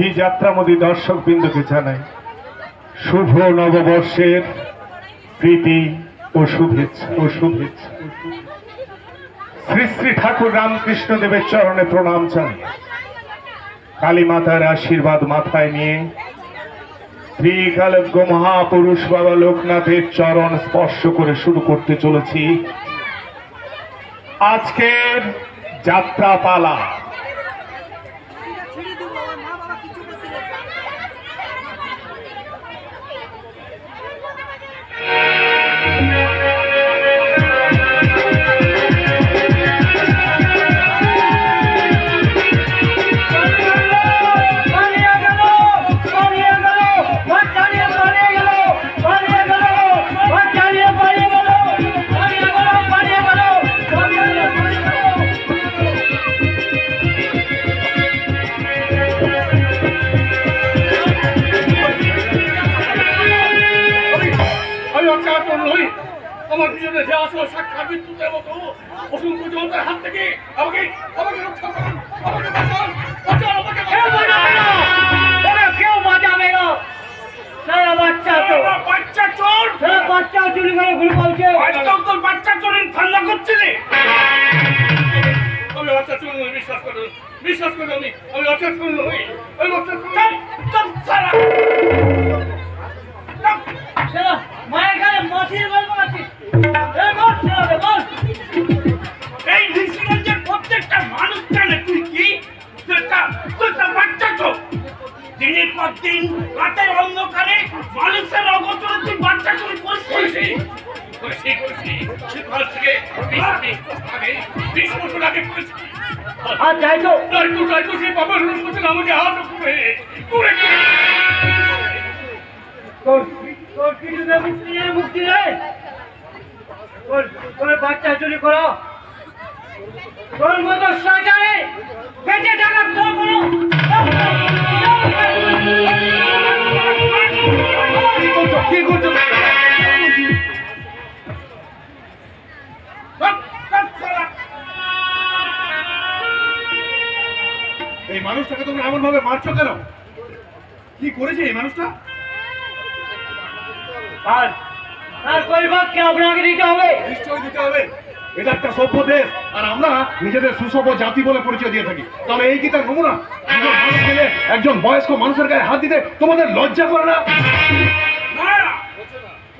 TV যাত্রামোদী দর্শক বিন্দুকে জানাই শুভ নববর্ষের প্রীতি ও শুভেচ্ছা শ্রী শ্রী ঠাকুর রামকৃষ্ণ দেবের চরণে প্রণাম জানিয়ে কালী মাতার আশীর্বাদ মাথায় নিয়ে ত্রিকালজ্ঞ মহাপুরুষ বাবা লোকনাথের চরণ স্পর্শ করে শুরু করতে চলেছি আজকের যাত্রাপালা। আমার পিছনে যে আসল সাক্ষাৎ বিদ্যুতের মতো অসংখ্য জনতার হাত থেকে আমাকে রক্ষা করুন, আমাকে বাঁচান, আমাকে কেউ বাঁচাবে না। সারা বাচ্চা চোর, সারা বাচ্চা চুরি করে ঘুরে বলছে বাচ্চা চোরের ঠান্ডা করছিলে। আমি বাচ্চা চোর নই, বিশ্বাস করুন আমি বাচ্চা চোর নই। মায়ের ঘরে মাসির গল্প আছে। এই নিশিগঞ্জের প্রত্যেকটা মানুষ জানে তুই কি বাচ্চা চোর। দিনের পর দিন রাতের অন্ধকারে মানুষের অগোচরে তুই বাচ্চা চুরি করিস। বাচ্চা চুরি করো তোর মতো সরকারে পেটে টাকা তোর করো। কি করছো এই মানুষটাকে তোমরা এমন ভাবে মারছো কেন? কি করেছে এই মানুষটা? আর পরিবারকে আপনাকে দিতে হবে, নিশ্চয়ই দিতে হবে। এটা একটা সভ্য দেশ আর আমরা নিজেদের সুসভ্য জাতি বলে পরিচয় দিয়ে থাকি। তাহলে এই কি তার নমুনা? একজন বয়স্ক মানুষের গায়ে হাত দিতে তোমাদের লজ্জা করে না?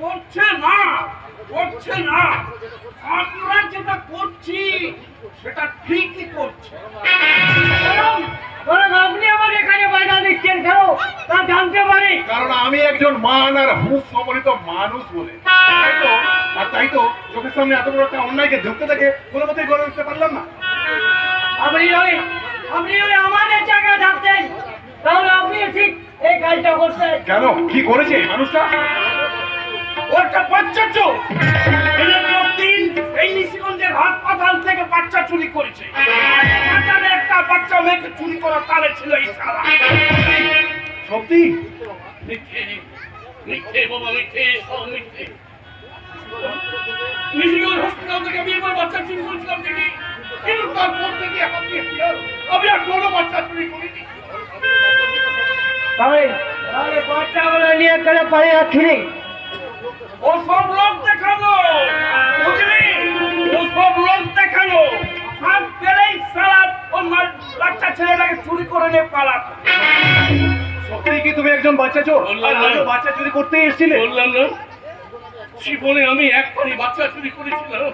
করছে না, আমরা যেটা করছি সেটা ঠিকই করছে। আপনি আমার এখানে বাধা দিচ্ছেন কেন তা জানতে পারি? কারণ আমি একজন মান আর হুঁশ সম্বলিত মানুষ বলে। তাই তো চোখের সামনে এত বড় একটা অন্যায়কে ধরতে দেখে কোনো মতেই গড়ে উঠতে পারলাম না। আপনি যদি আমাদের জায়গায় থাকতেন তাহলে আপনি ঠিক এই কাজটা করতেন। কেন? কি করেছে এই মানুষটা? ওটা বাচ্চা চোর। এই নিশিগঞ্জের হাসপাতাল থেকে বাচ্চা চুরি করেছে। একটা বাচ্চা মেয়েকে চুরি করা তালে ছিল এই শালা। সত্যি? মিথ্যে বাবা, মিথ্যে, সব মিথ্যে। নিশিগঞ্জ হসপিটাল থেকে আমি এবার বাচ্চা চুরি করেছিলাম দেখি, কিন্তু তারপর থেকে আমি আর কোনো বাচ্চা চুরি করিনি। তাহলে বাচ্চাগুলো নিয়ে করে পালিয়ে যাচ্ছিলি? ও সব লোক দেখানো, বুঝলি? ও সব লোক দেখানো। হাত পেলেই সারা ও বাচ্চা ছেলেটাকে চুরি করে নিয়ে পালাতো। সত্যি কি তুমি একজন বাচ্চা চোর? বাচ্চা চুরি করতে এসেছিলে? বললাম না, জীবনে আমি একবারই বাচ্চা চুরি করেছিলাম।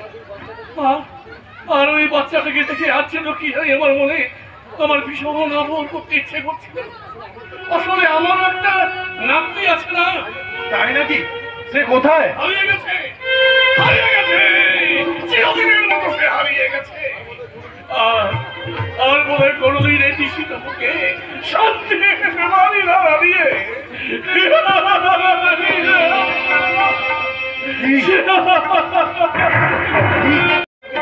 আর ওই বাচ্চাটাকে দেখে আসছিল কি হয় আমার মনে, আমার ভীষণ আবহাওয়া করতে ইচ্ছে করছিল। আসলে আমার একটা নাতি আছে না? তাই নাকি? সে কোথায়? হারিয়ে গেছে, চিরদিনের মতো সে হারিয়ে গেছে। আর বলে কোনদিন এই দিশিটাকে শান্তি হারিয়ে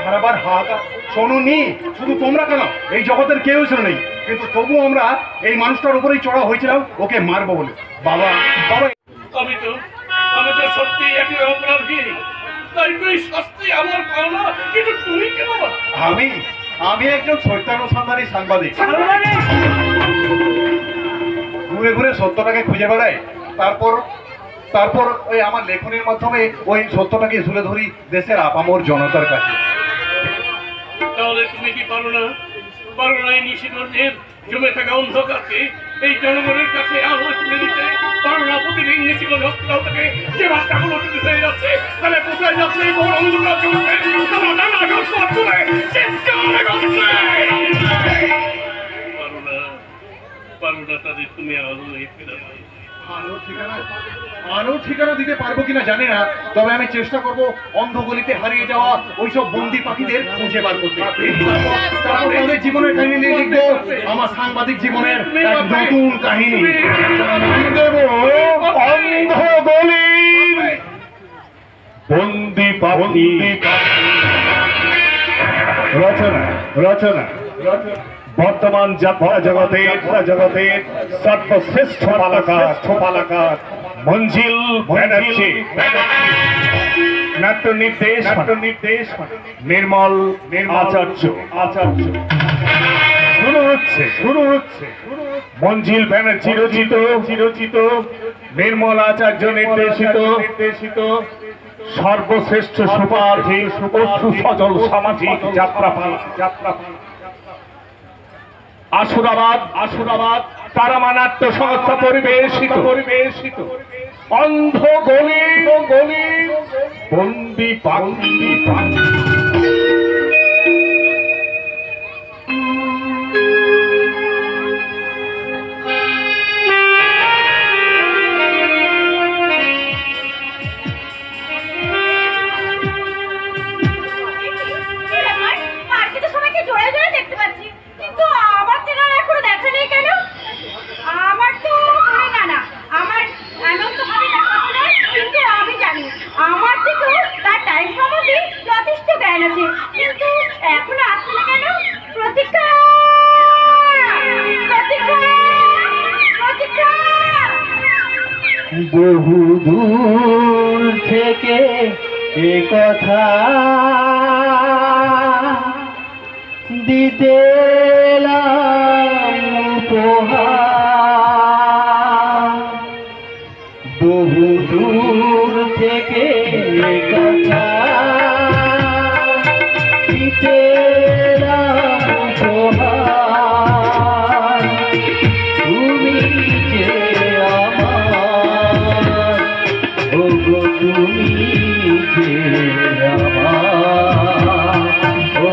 বারবার হাহাকার শোনোনি? শুধু তোমরা কেন, এই জগতের কেউ শোনো নেই, কিন্তু তবু আমরা এই মানুষটার উপরেই চড়া হয়েছিলাম ওকে মারবো বলে। বাবা আমি তো সত্যি একই অপরাধী, তাই তুই শাস্তি আমার পাওনা, কিন্তু তুই কে বাবা? আমি একজন সত্যানুসন্ধানী সাংবাদিক। ঘুরে ঘুরে সত্যটাকে খুঁজে বেড়াই, তারপর তারপর ওই আমার লেখনের মাধ্যমে ওই সত্যটাকে তুলে ধরি দেশের আপামর জনতার কাছে। তাহলে তুমি কি পারো না এই নিশিগঞ্জের জমে থাকা অন্ধকারকে এই জনগণের কাছে আলো তুলে দিতে পারো না? প্রতিদিন নিশিগঞ্জ হসপিটাল থেকে যে বাচ্চাগুলো চুরি হয়ে যাচ্ছে, তাহলে কোথায় যাচ্ছে এই বড় অন্ধকার জগতে? তারা নানা গল্প তুলে চিৎকার করছে। পারো না তাদের তুমি আলো ফেরাবে। আলো ঠিকানা দিতে পারবো কিনা জানি না, তবে আমি চেষ্টা করব অন্ধ গলিতে হারিয়ে যাওয়া ওইসব বন্দি পাখিদের খুঁজে বার করতে। তারপর তাদের জীবনের কাহিনী নিয়ে লিখবো আমার সাংবাদিক জীবনের এক নতুন কাহিনী। দেব অন্ধ গলির বন্দি পাখি। রচনা রচনা বর্তমান যাত্রা জগতের সর্বশ্রেষ্ঠ পালাকার মঞ্জিল ব্যানার্জি। নাট্য নির্দেশ নির্মল আচার্য। শুরু হচ্ছে মঞ্জিল ব্যানার্জি রচিত নির্মল আচার্য নির্দেশিত সর্বশ্রেষ্ঠ সুপার সুসজল সামাজিক যাত্রাপালা। আশুরাবাদ তারামা নাট্য সংস্থা পরিবেশিত অন্ধ গলি বন্দি পাখি। বহু দূর থেকে এ কথা দিতে এলাম উপহার। বহু দূর থেকে এ কথা দিতে এলাম উপহার। তুমি যে তুমি যে আমার ও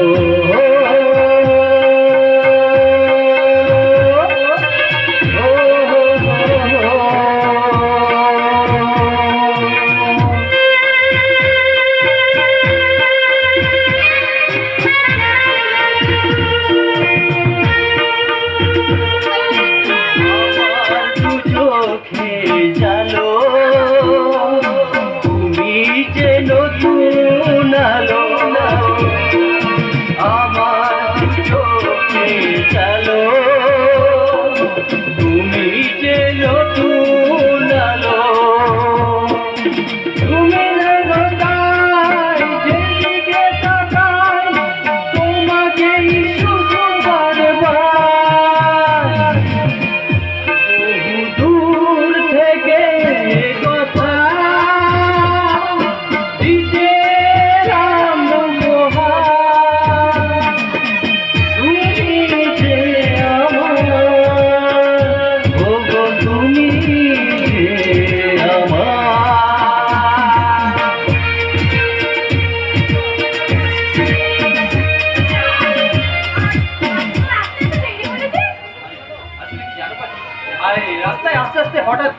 হঠাৎ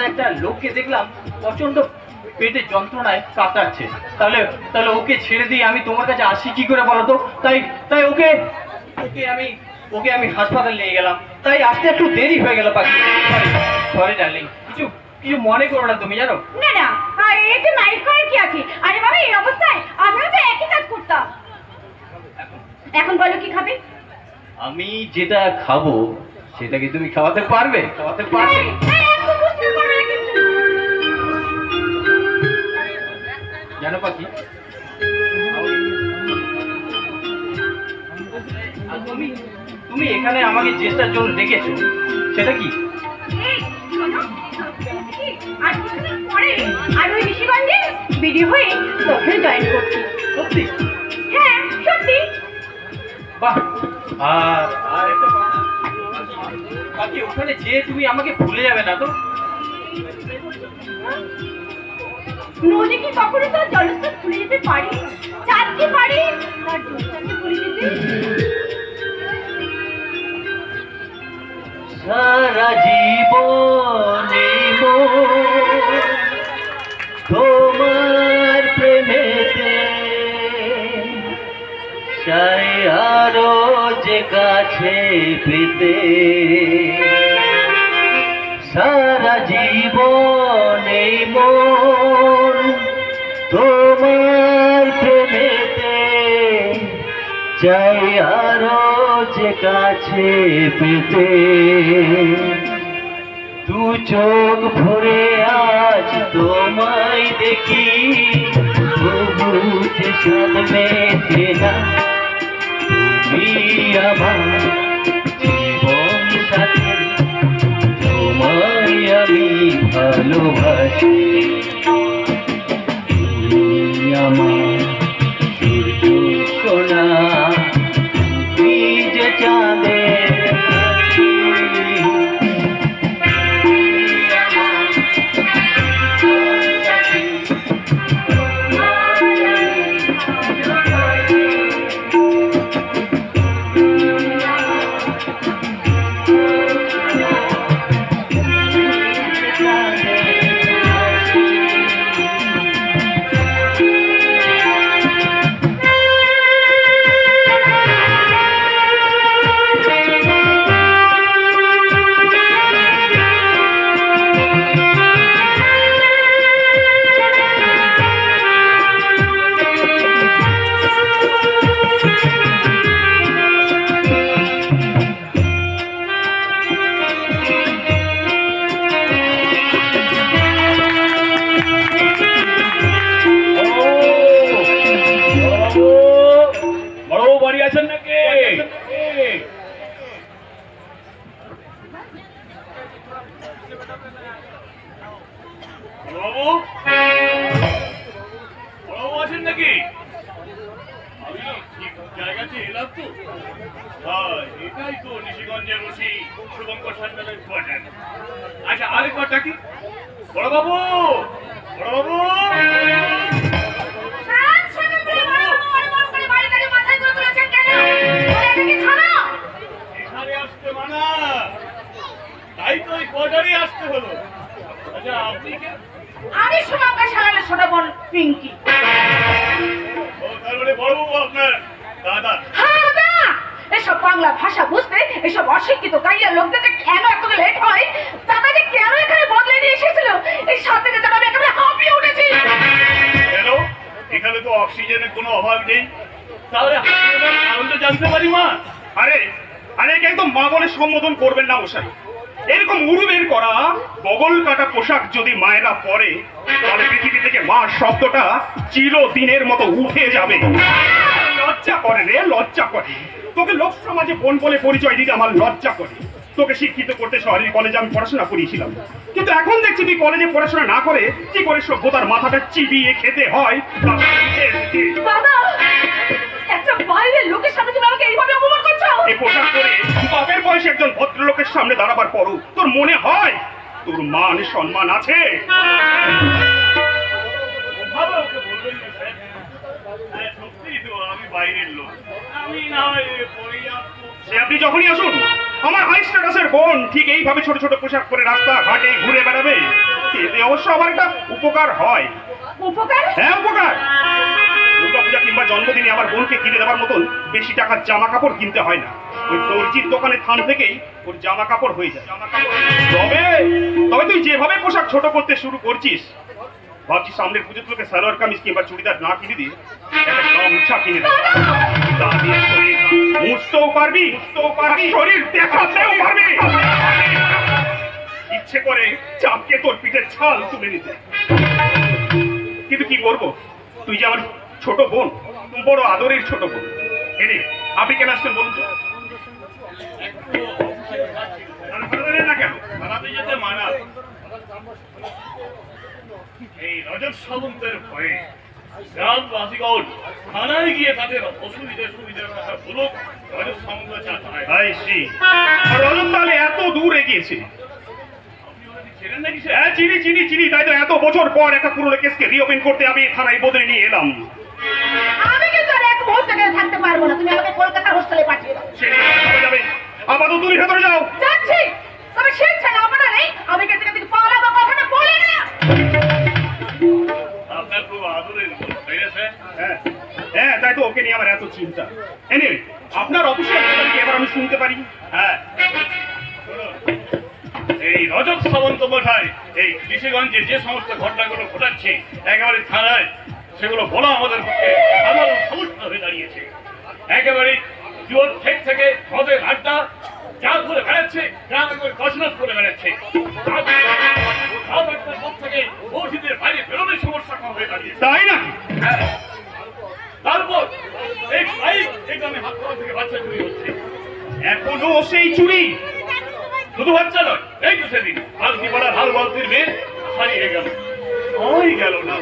একটা লোককে দেখলাম প্রচন্ড পেটে যন্ত্রণায় কাতরাচ্ছে। তাহলে ওকে ছেড়ে দিয়ে আমি তোমার কাছে আসি কি করে বলো তো? তাই ওকে আমি হাসপাতালে নিয়ে গেলাম। তাই আসতে একটু দেরি হয়ে গেল পাখি। সরি ডার্লিং, কিছু মনে করো না তুমি, জানো না না এটা নাইট করার কি আছে? আরে বাবা এই অবস্থায় আমিও তো একই কাজ করতাম। এখন বলো কি খাবে? আমি যেটা খাবো সেটা কি তুমি খাওয়াতে পারবে? জানো পাখি, তুমি এখানে আমাকে চেষ্টার জন্য ডেকেছো, সেটা কি? আর কিছুদিন পরে আমি ওই ঋষিগঞ্জে বিডি হয়ে ওখানে জয়েন করছি। সত্যি? হ্যাঁ সত্যি। বাহ। আর একটা কথা, বাকি ওখানে যে তুমি আমাকে ভুলে যাবে না তো? নদী কি কখনো তার জলস্তর ভুলে যেতে পারে? চাঁদ কি পারে তার জলস্তরকে ভুলে যেতে? সারা জীবনে তোমার প্রেমেতে চাই আরো যে কাছে পেতে, সারা জীবনে মন তোমার প্রেমেতে চাই আরো যে কাছে পেতে। দু চোখ ভরে আজ তোমায় দেখি, তবু যে সাদ মেটে না। তুমি আমার জীবন সাথী, তোমায় আমি ভালোবাসি। তুমি আমার সূর্য সোনা, তুমি যে চাঁদের আঁখি। আচ্ছা আরেকবার ডাকি। বড় বাবু, বড় বাবু, এখানে আসতে মানা, তাই তো ওই কোয়ার্টারে আসতে হলো। আচ্ছা আপনি কে? আমি সোনাকে সারালে ছোট বোন পিঙ্কি। ও তার মানে বড় বাবু আপনার দাদা? হ্যাঁ দাদা। এসব বাংলা ভাষা বুঝতে এসব অশিক্ষিত গাইয়া লোকদের যে কেন এত লেট হয়, দাদা যে কেন এখানে বদলে নিয়ে এসেছিল, এই সাথে যেন আমি একেবারে হাঁপিয়ে উঠেছি। কেন? এখানে তো অক্সিজেনের কোনো অভাব নেই। তাহলে কারণ তো জানতে পারি মা? আরে আরে একে একদম মা বলে সম্বোধন করবেন না মশাই। এরকম উড়ুবের করা বগল কাটা পোশাক যদি মায়েরা পরে, তাহলে পৃথিবী থেকে মা শব্দটা চিরদিনের মতো উঠে যাবে। লজ্জা করে রে, লজ্জা করে। তোকে লোক সমাজে বোন বলে পরিচয় দিতে আমার লজ্জা করে। তোকে শিক্ষিত করতে শহরের কলেজে আমি পড়াশোনা করিয়েছিলাম, কিন্তু এখন দেখছি তুই কলেজে পড়াশোনা না করে কি করে সভ্যতার মাথাটা চিবিয়ে খেতে হয়। দাদা, একটা বাইরের লোকের সাথে তুমি আমাকে এইভাবে অপমান করছো। এই পোশাক পরে বাপের বয়সে একজন ভদ্রলোকের সামনে দাঁড়াবার পরও তোর মনে হয় তোর মান সম্মান আছে? ভালো ওকে বলবেন না স্যার। হ্যাঁ সত্যিই তো আমি বাইরের লোক, আমি না হয় পরে আসবো। সে আপনি যখনই আসুন, আমার হাই স্ট্যাটাসের বোন ঠিক এইভাবে ছোট ছোট পোশাক পরে রাস্তা ঘাটে ঘুরে বেড়াবে। এতে অবশ্য আমার একটা উপকার হয়। উপকার? হ্যাঁ উপকার। দুর্গাপূজা কিংবা জন্মদিনে আমার বোনকে কিনে দেওয়ার মতন বেশি টাকার জামা কাপড় কিনতে হয় না। ওই দর্জির দোকানে থান থেকেই ওর জামা কাপড় হয়ে যায়। তবে তবে তুই যেভাবে পোশাক ছোট করতে শুরু করছিস, ভাবছি সামনের পুজো তোকে সালোয়ার কামিজ কিংবা চুড়িদার না কিনে দিয়ে একটা গামছা কিনে দেবে। তা দিয়ে শরীর মুছতেও পারবি, শরীর দেখাতেও পারবি। ইচ্ছে করে চাপকে তোর পিঠের ছাল তুলে নিতে। কিন্তু কি করবো, তুই যে আমার ছোট বোন, বড় আদরের ছোট বোন। এরে আপনি কেন আসছেন বলুন তো? না কেন? কেন? বেড়াতে যেতে মানা। এই রজত সামন্তের ভয়ে গ্রামবাসীগণ থানায় গিয়ে তাদের সুবিধার কথা বলুক, রজত সামন্ত চায়। তাই শ্রী রজত তাহলে এত দূর এগিয়েছে। ছিলেন নাকি সে? হ্যাঁ চিনি চিনি চিনি, তাই তো এত বছর পর একটা পুরনো কেসকে রিওপেন করতে আমি থানায় বদলে নিয়ে এলাম। আমি কিন্তু আর এক মুহূর্ত এখানে থাকতে পারবো না, তুমি আমাকে কলকাতা হোস্টেলে পাঠিয়ে দাও। যাবে আপাতত তুমি ভেতরে যাও। যাচ্ছি, তবে স্বেচ্ছা না আপনারা নেই, আমি এখান থেকে পালাবো, কথাটা বলে না। আপনার খুব আদরের লোক, তাই না স্যার? হ্যাঁ হ্যাঁ, তাই তো ওকে নিয়ে আমার এত চিন্তা। এনিওয়ে, আপনার অফিসে এবার আমি শুনতে পারি? হ্যাঁ, শুনুন, এই রজত সামন্ত মশাই এই ঋষিগঞ্জে যে সমস্ত ঘটনাগুলো ঘটাচ্ছে একেবারে থানায়, সেগুলো বলা আমাদের পক্ষে সাধারণ সমস্যা হয়ে দাঁড়িয়েছে। একেবারে জোর থেকে মদের আড্ডা যা করে বেড়াচ্ছে, গ্রামে করে কসরত করে বেড়াচ্ছে, থেকে মসজিদের বাইরে বেরোনোর সমস্যা কম হয়ে দাঁড়িয়েছে। তাই না? হ্যাঁ। তারপর এই বাইক এখানে হাত করা থেকে বাচ্চা চুরি হচ্ছে। এখনো সেই চুরি? শুধু বাচ্চা নয়, এই তো সেদিন আলতি পাড়ার হাল বালতির মেয়ে হারিয়ে গেল, ওই গেল না,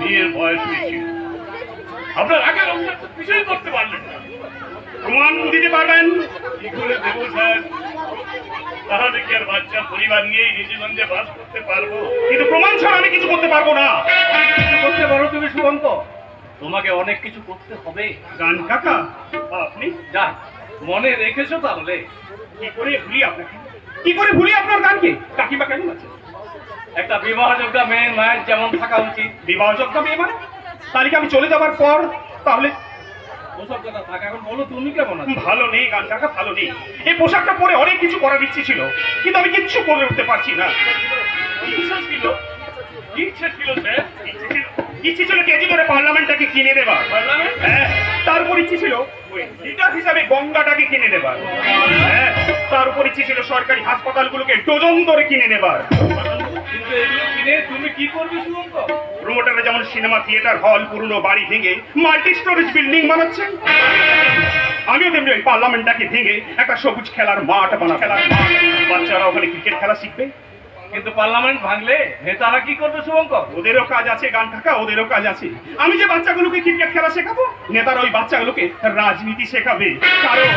বিয়ের বয়স হয়েছিল। আপনার আগের অভিযোগ তো কিছুই করতে পারলেন না। প্রমাণ দিতে পারবেন? কি করে দেবো স্যার? তাহলে কি আর বাচ্চা পরিবার নিয়েই নিজেগঞ্জে বাস করতে পারবো? কিন্তু প্রমাণ ছাড়া আমি কিছু করতে পারবো না। কিছু করতে পারো তুমি শুভঙ্ক, তোমাকে অনেক কিছু করতে হবে। গান কাকা আপনি যা মনে রেখেছো তাহলে? কি করে ভুলি আপনাকে? কি করে ভুলি আপনার গানকে? কাকিমা কেমন আছে? একটা বিবাহযোগ্য মেয়ের মায়ের যেমন থাকা উচিত। বিবাহযোগ্য মেয়ে মানে? তাহলে কি আমি চলে যাবার পর তাহলে? ওসব কথা থাক, এখন বলো তুমি কেমন আছো? ভালো নেই গান কাকা, ভালো নেই। এই পোশাকটা পরে অনেক কিছু করার ইচ্ছে ছিল, কিন্তু আমি কিচ্ছু করে উঠতে পারছি না। ইচ্ছা ছিল? কি ইচ্ছে ছিল স্যার? ইচ্ছে ছিল কেজি করে পার্লামেন্টটাকে কিনে দেবার। পার্লামেন্ট? হ্যাঁ, তারপর ইচ্ছে ছিল ওই লিডার হিসাবে গঙ্গাটাকে কিনে নেবার। হ্যাঁ, তার উপর ইচ্ছে ছিল সরকারি হাসপাতালগুলোকে ডজন ধরে কিনে নেবার। কিন্তু এগুলো কিনে তুমি কি করবে শুভঙ্ক? প্রমোটাররা যেমন সিনেমা থিয়েটার হল, পুরনো বাড়ি ভেঙে মাল্টি স্টোরেজ বিল্ডিং বানাচ্ছেন, আমিও তেমনি ওই পার্লামেন্টটাকে ভেঙে একটা সবুজ খেলার মাঠ বানাবো। বাচ্চারা ওখানে ক্রিকেট খেলা শিখবে। কিন্তু পার্লামেন্ট ভাঙলে নেতারা কি করবে শুভঙ্ক? ওদেরও কাজ আছে গান কাকা, ওদেরও কাজ আছে। আমি যে বাচ্চাগুলোকে ক্রিকেট খেলা শেখাবো, নেতারা ওই বাচ্চাগুলোকে রাজনীতি শেখাবে। কারণ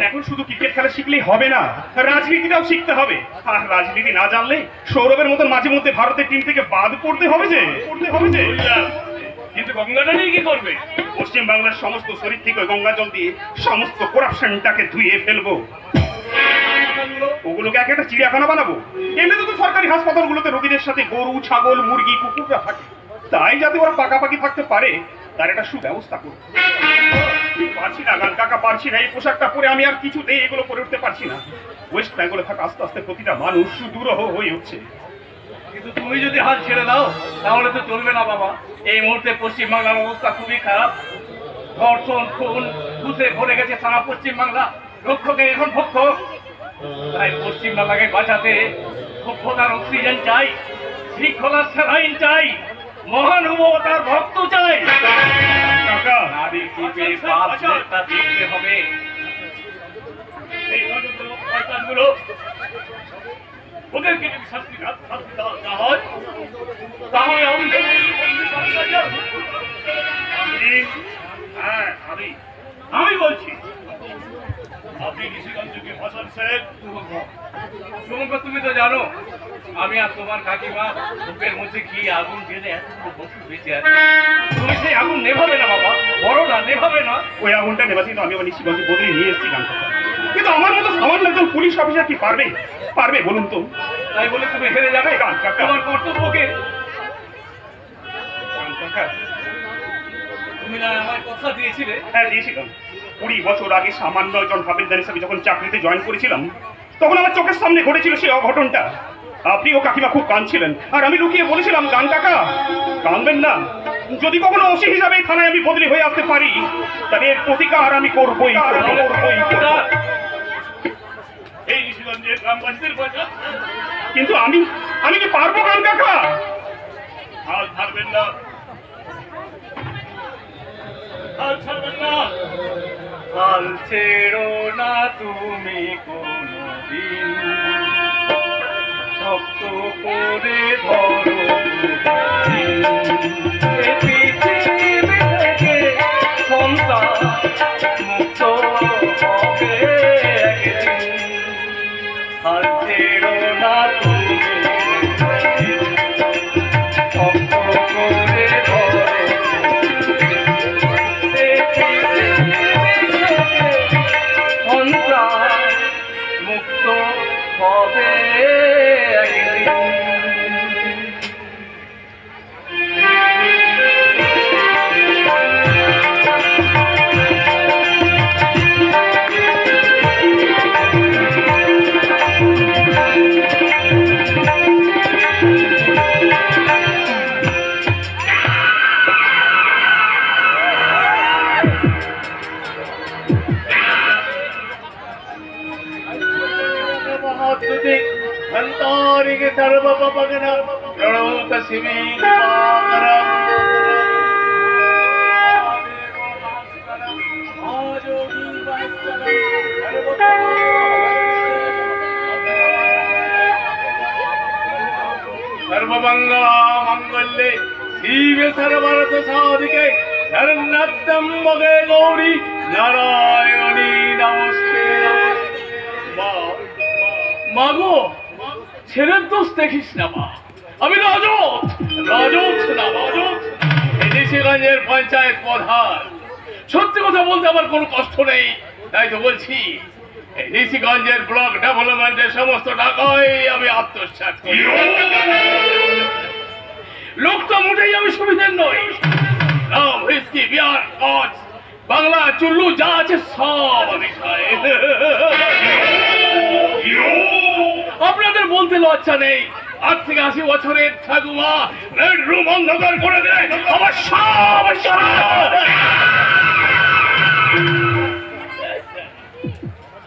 এখন শুধু ক্রিকেট খেলা শিখলেই হবে না, রাজনীতিটাও শিখতে হবে। আর রাজনীতি না জানলে সৌরভের মতন মাঝে মধ্যে ভারতের টিম থেকে বাদ পড়তে হবে যে। বুঝলাম, কিন্তু গঙ্গাটা নিয়ে কি করবে? পশ্চিম বাংলার সমস্ত শরীর থেকে গঙ্গা জল দিয়ে সমস্ত করাপশনটাকে ধুয়ে ফেলবো। ওগুলোকে একটা চিড়িয়াখানা বানাবো। এমনিতে তো সরকারি হাসপাতালগুলোতে রোগীদের সাথে গরু, ছাগল, মুরগি, কুকুররা থাকে, তাই যাতে ওরা পাকাপাকি থাকতে পারে তার একটা সুব্যবস্থা করবো। পারছি না গান কাকা, পারছি না। এই পোশাকটা পরে আমি আর কিছুতেই এগুলো করে উঠতে পারছি না। ওয়েস্ট বেঙ্গলে থাকা আস্তে আস্তে প্রতিটা মানুষ দুরূহ হয়ে উঠছে। কিন্তু তুমি যদি হাল ছেড়ে দাও তাহলে তো চলবে না বাবা। এই মুহূর্তে পশ্চিমবাংলার অবস্থা খুবই খারাপ। ধর্ষণ, খুন, ঘুষে ভরে গেছে সারা পশ্চিমবাংলা। রক্ষকে এখন ভক্ষক। তাই পশ্চিমবাংলাকে বাঁচাতে সভ্যতার অক্সিজেন চাই, শৃঙ্খলার স্যালাইন চাই, মহানুভবতার ভক্ত চাই। কাকা, নারীর জীবে পাপ তা দেখতে হবে। এই শয়তানগুলো, ওদেরকে যদি শাস্তি না হয় তাহলে আমি বলছি, আপনি ঋষিগঞ্জকে ভাষণ স্যার। শুভঙ্কর, তুমি তো জানো আমি আর তোমার কাকিমা বুকের মধ্যে কি আগুন জেলে এতগুলো বছর বেঁচে আছে। তুমি সেই আগুন নেভাবে না বাবা, বড় না, নেভাবে না। ওই আগুনটা নেবাছি তো আমি আমার নিশিগঞ্জে বদলে নিয়ে এসেছি গান কাকা। কিন্তু আমার মতো সামান্য একজন পুলিশ অফিসার কি পারবে? পারবে বলুন তো? তাই বলে তুমি হেরে যাবে? গান কাকা, তোমার কর্তব্যকে। গান কাকা, তুমি না আমার কথা দিয়েছিলে? হ্যাঁ দিয়েছিলাম। 20 বছর আগে সামান্য একজন হাবিলদার হিসাবে যখন চাকরিতে জয়েন করেছিলাম, তখন আমার চোখের সামনে ঘটেছিল সেই অঘটনটা। আপনি ও কাকিমা খুব কাঁদছিলেন, আর আমি লুকিয়ে বলেছিলাম গান কাকা কাঁদবেন না। যদি কখনো ওসি হিসাবে থানায় আমি বদলি হয়ে আসতে পারি, তাহলে এর প্রতিকার আমি করবই। এই ঋষিগঞ্জের গ্রামবাসীদের পয়সা। কিন্তু আমি কি পারবো গান কাকা? হাল ছাড়বেন না, হাল ছাড়বেন না। হাল ছেড়ো না তুমি কোনদিন, শক্ত করে ধরো এ পৃথিবী থেকে সন্তান মুক্ত হবে একদিন। আর ছেড়ো না তুমি শক্ত করে ধরো এ পৃথিবী থেকে সন্তান মুক্ত হবে একদিন। हंतारिक सर्वपगन प्रणोत शिवी सर्वमंगल मंगल्ये शिवे सर्वार्थ साधिके शरण्यत्र्यंबके गौरी नारायणी नमस्ते। মাগো ছেলের দোষ দেখিস না মা, আমি রাজত না রাজত নিশিগঞ্জের পঞ্চায়েত প্রধান। সত্যি কথা বলতে আমার কোনো কষ্ট নেই, তাই তো বলছি নিশিগঞ্জের ব্লক ডেভেলপমেন্টের সমস্ত টাকাই আমি আত্মসাৎ করি। লোকটা মোটেই আমি সুবিধার নই। রাম হুইস্কি বিয়ার কচ বাংলা চুল্লু যা আছে সব আমি খাই। আপনাদের বলতে লজ্জা নেই, 8 থেকে 80 বছরের ঠাকুমা বেডরুম অন্ধকার করে দেয় আমার সব।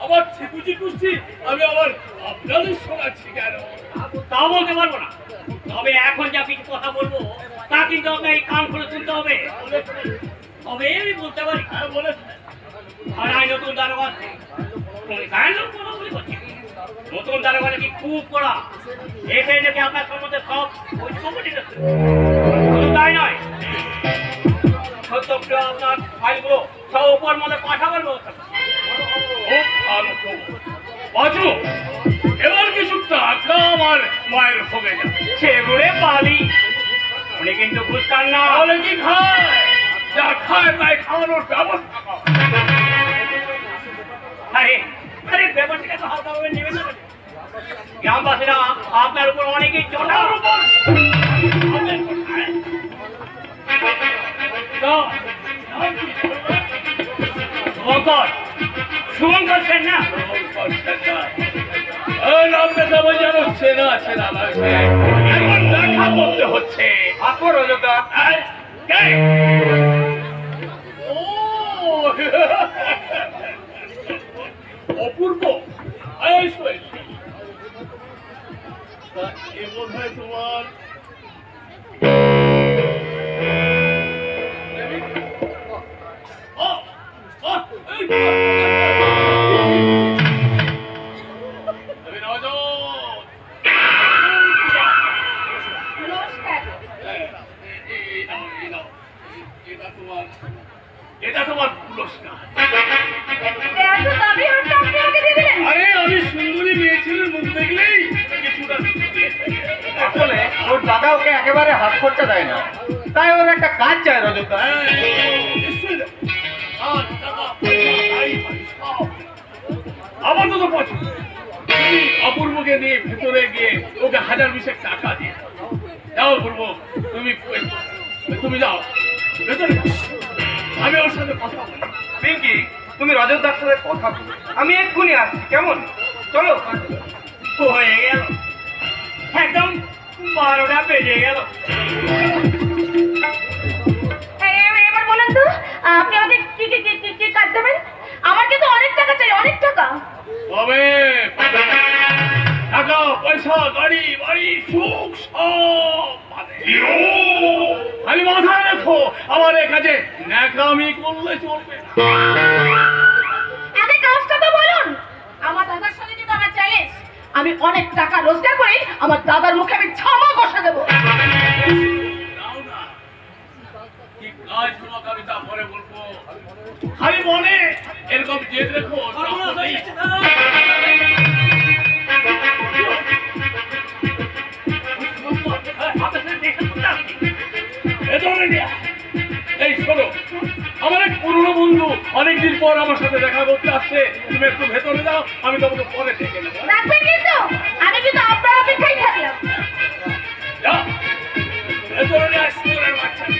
আবার ছিকুচি কুচি আমি আবার আপনাদের শোনাচ্ছি কেন? তা বলতে পারবো না, তবে এখন যা কিছু কথা বলবো তা কিন্তু আপনাকে কান খুলে শুনতে হবে। তবে আমি বলতে পারি থানায় নতুন দারোগা আছে, গায়ের লোক বলাবলি করছে। নতুন দারোগা নাকি খুব কড়া, এসে নাকি আপনার সম্বন্ধে সব ওই খবর দিতেছে। শুধু তাই নয়, সত্য আপনার ফাইলগুলো সব উপর মধ্যে পাঠাবার ব্যবস্থা করছে। খুব ভালো খবর। বাজু এবার কিছু টাকা আমার মায়ের হবে না, সেগুলো পালি উনি কিন্তু ঘুষ খান না। তাহলে কি খায়? যা খায় তাই খাওয়ানোর ব্যবস্থা কর। আরে আরে ব্যাপারটা তো হালকাভাবে নেবে না। গ্রামবাসীরা আপনার উপর অনেকেই চটার উপর শুভঙ্কর শুভঙ্কর সেন না, নামটা তেমন যেন চেনা চেনা লাগছে, এখন দেখা করতে হচ্ছে। আপনার অযোধ্যা ও অপূর্ব, এসো এসো। তা এ বোধ হয় তোমার এটা তোমার পুরস্কার। আরে আমি সুন্দরী মেয়ে ছেলের মুখ দেখলেই কিছুটা আসলে ওর দাদা ওকে একেবারে হাত খরচা দেয় না, তাই ওর একটা কাজ চায় রজতা। আমার তো পছন্দ। তুমি অপূর্বকে নিয়ে ভেতরে গিয়ে ওকে 1000-20 টাকা দিয়ে যাও। অপূর্ব তুমি যাও ভেতরে, আমি ওর সাথে কথা বলি। পিঙ্কি, তুমি রজতদার সাথে কথা বলো, আমি এক্ষুনি আসছি, কেমন? চলো। হয়ে গেল, একদম 12টা বেজে গেল। এবার বলেন তো আপনি আমাকে কি কি কি কি কাজ দেবেন? আমার কিন্তু অনেক টাকা চাই, অনেক টাকা। তবে টাকা পয়সা গাড়ি বাড়ি সুখ সব পাবে। খালি মাথায় রাখো আমার এ কাজে ন্যাকামি করলে চলবে না। আগে কাজটা তো বলুন। আমার দাদার সাথে কিন্তু আমার চ্যালেঞ্জ, আমি অনেক টাকা রোজগার করে আমার দাদার মুখে আমি ছামা কষা দেবো। নাও না, কি কাজ তোমাকে আমি তা পরে বলবো। খালি মনে এরকম জেদ রেখো। এই শোনো, আমার এক পুরনো বন্ধু অনেকদিন পর আমার সাথে দেখা করতে আসছে, তুমি একটু ভেতরে যাও, আমি তোমাকে পরে ডেকে নেবো। রাখবেন কিন্তু, আমি কিন্তু আপনার অপেক্ষায় থাকলাম। যাও, ভেতরে নিয়ে আয় শুয়োরের বাচ্চাকে।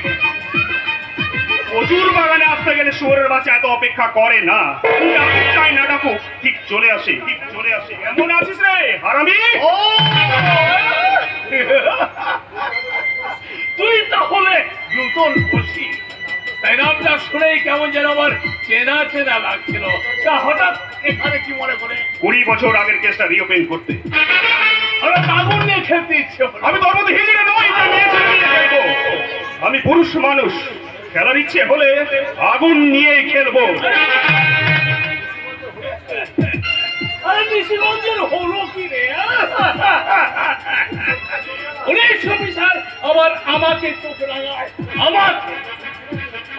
প্রচুর বাগানে আসতে গেলে শুয়োরের বাচ্চা এত অপেক্ষা করে না। ডাকুক চাই না ডাকুক, ঠিক চলে আসে, ঠিক চলে আসে। এমন আছিস রে হারামি? তুই তাহলে নতুন বসি, তাই নামটা শুনেই কেমন যেন আমার চেনা চেনা লাগছিল। তা হঠাৎ এখানে কি মনে করে? 20 বছর আগের কেসটা রিওপেন করতে। হঠাৎ আগুন নিয়ে খেলতে ইচ্ছে হলো। আমি তোর মধ্যে হিজড়ে নই যে মেয়ে ছেলে নিয়ে খেলবো। আমি পুরুষ মানুষ, খেলার ইচ্ছে হলে আগুন নিয়েই খেলবো। আরে নিশিগঞ্জের হলো কি রে? 19 অফিসার আবার আমাকে চোখ রাঙায়, আমাকে।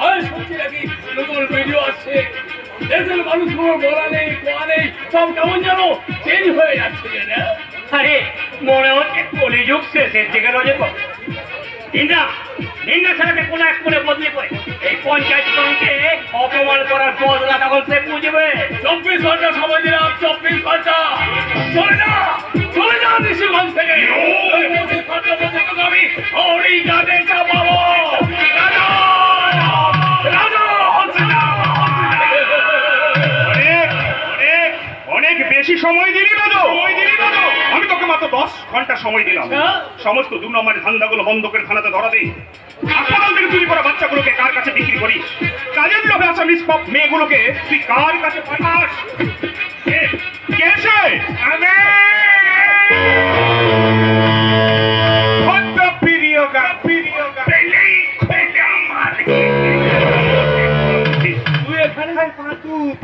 আমি শুনছি নাকি নতুন ভিডিও আসছে, দেশের মানুষগুলোর বলা নেই, কোয়া নেই, সব কেমন যেন চেঞ্জ হয়ে যাচ্ছে না? আরে মনে হচ্ছে কলিযুগ শেষের দিকে রয়েছে। নিন্দা নিন্দা ছেলেকে কোন এক কোণে বদলে পড়ে এই পঞ্চায়েত কমিটিকে অপমান করার বদলা তখন সে বুঝবে। 24 ঘন্টা সময় দিলাম, 24 ঘন্টা। চলে যা নিশিগঞ্জ থেকে। 25 ঘন্টার মধ্যে তোকে আমি হরি গানে চাপাবো। রাজা, রাজা হচ্ছে না। অনেক অনেক অনেক বেশি সময় দিলি দাদু। আমি তোকে মাত্র 10 ঘন্টা সময় দিলাম। সমস্ত 2 নম্বরের ধান্দাগুলো বন্ধ করে থানাতে ধরা দে। হাসপাতাল থেকে চুরি করা বাচ্চাগুলোকে কার কাছে বিক্রি করিস? কাজের লোভে আসা নিষ্পাপ মেয়েগুলোকে তুই কার কাছে পাঠাস? কে সে? তুই এখানে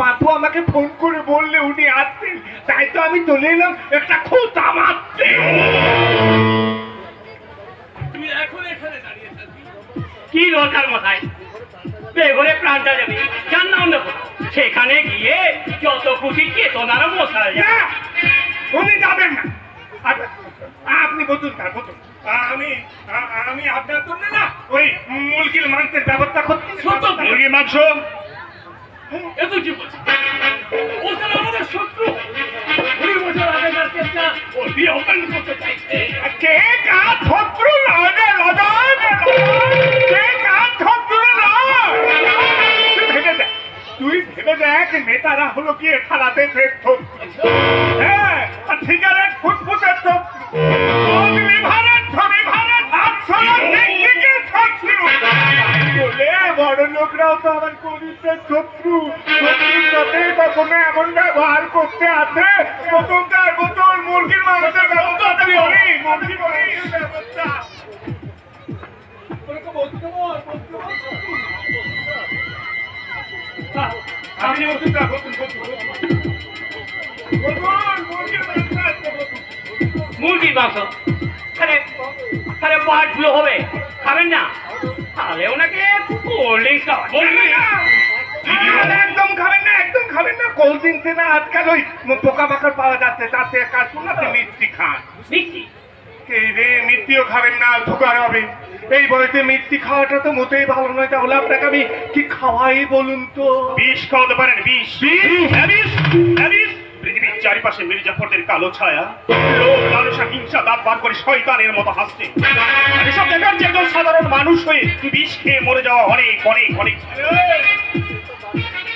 পাপু আমাকে ফোন করে বললে উনি আসছেন, তাই তো আমি চলে এলাম একটা খোঁতা মারতে। তুই এখন এখানে দাঁড়িয়ে থাকবি? কি দরকার মাথায়? বেঘরে প্রাণটা যাবে, যার নাম দেখো সেখানে গিয়ে যত খুশি চেতনারা মশাই। উনি যাবেন না, আপনি বলুন তার বলুন। আমি আপনার জন্য না ওই মুরগির মাংসের ব্যবস্থা করছি। মুরগির মাংস? এ তো কি বলছিস? ও স্যার আমাদের শত্রু। 20 বছর আগেকার কেসটা ও রিওপেন করতে চাইছে। কে কার শত্রু নয় রে রাজন, কে কার শত্রু নয়। তুই ভেবে দেখ নেতারা হলো কি থানাতে শত্রু, হ্যাঁ, আর সিগারেট ফুটফুটের শত্রু, লিভারের বলে বড় লোকরাও তো আমার কবিতার শত্রু। শত্রুর সাথে কখনো এমন ব্যবহার করতে আছে। প্রথম 4 বোতল মুরগির মাংসের ব্যবস্থা করি, মুরগির মাংসের ব্যবস্থা। আমি ওষুধটা মুরগির মাংস? আরে আরে বার্ড ফ্লু হবে, খাবেন না? তাহলে ওনাকে কোল্ড ড্রিঙ্কস একদম খাবেন না, একদম খাবেন না। কোল্ড ড্রিঙ্কসে না আজকাল ওই পোকা মাকড় পাওয়া যাচ্ছে, তাতে কাজ শোনাতে মিষ্টি খান। মিষ্টি? এই রে, মিষ্টিও খাবেন না, সুগার হবে। এই বয়সে মিষ্টি খাওয়াটা তো মোটেই ভালো নয়। তাহলে আপনাকে আমি কি খাওয়াই বলুন তো? বিষ খাওয়াতে পারেন? বিষ? বিষ? পৃথিবীর চারিপাশে মির্জাফরদের কালো ছায়া, লোক লালসা হিংসা দাঁত বার করে শয়তানের মতো হাসছে। এসব দেখার যে একজন সাধারণ মানুষ হয়ে বিষ খেয়ে মরে যাওয়া অনেক অনেক অনেক।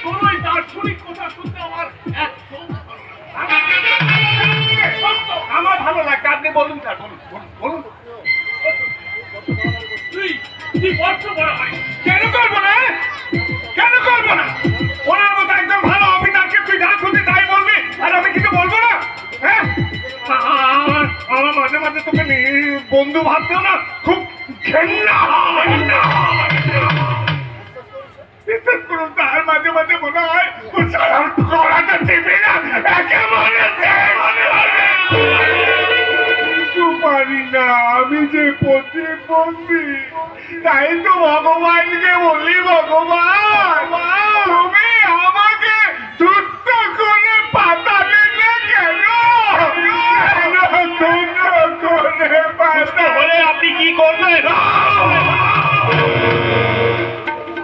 তোর ওই দার্শনিক কথা শুনতে আমার একদম আমার ভালো লাগে। আপনি বলুন স্যার, বলুন বলুন। তুই বড্ড বড় হয়। কেন করবো না? কেন করবো না? ওনার মতো একদম ভালো অফিসারকে তুই যা খুঁজে তাই বলবি, আর আমি কিছু বলবো না? হ্যাঁ, আমার মাঝে মাঝে তোকে বন্ধু ভাবতেও না খুব ঘেন্না হয়। বিশ্বাস করুন, তার মাঝে মাঝে মনে হয় ও সারা গলাটা টিপে না একেবারে তাই তো ভগবানকে বলি, ভগবান তুমি আমাকে তুচ্ছ করে পাঠালে না কেন? তুচ্ছ করে পাঠালে আপনি কি করবেন?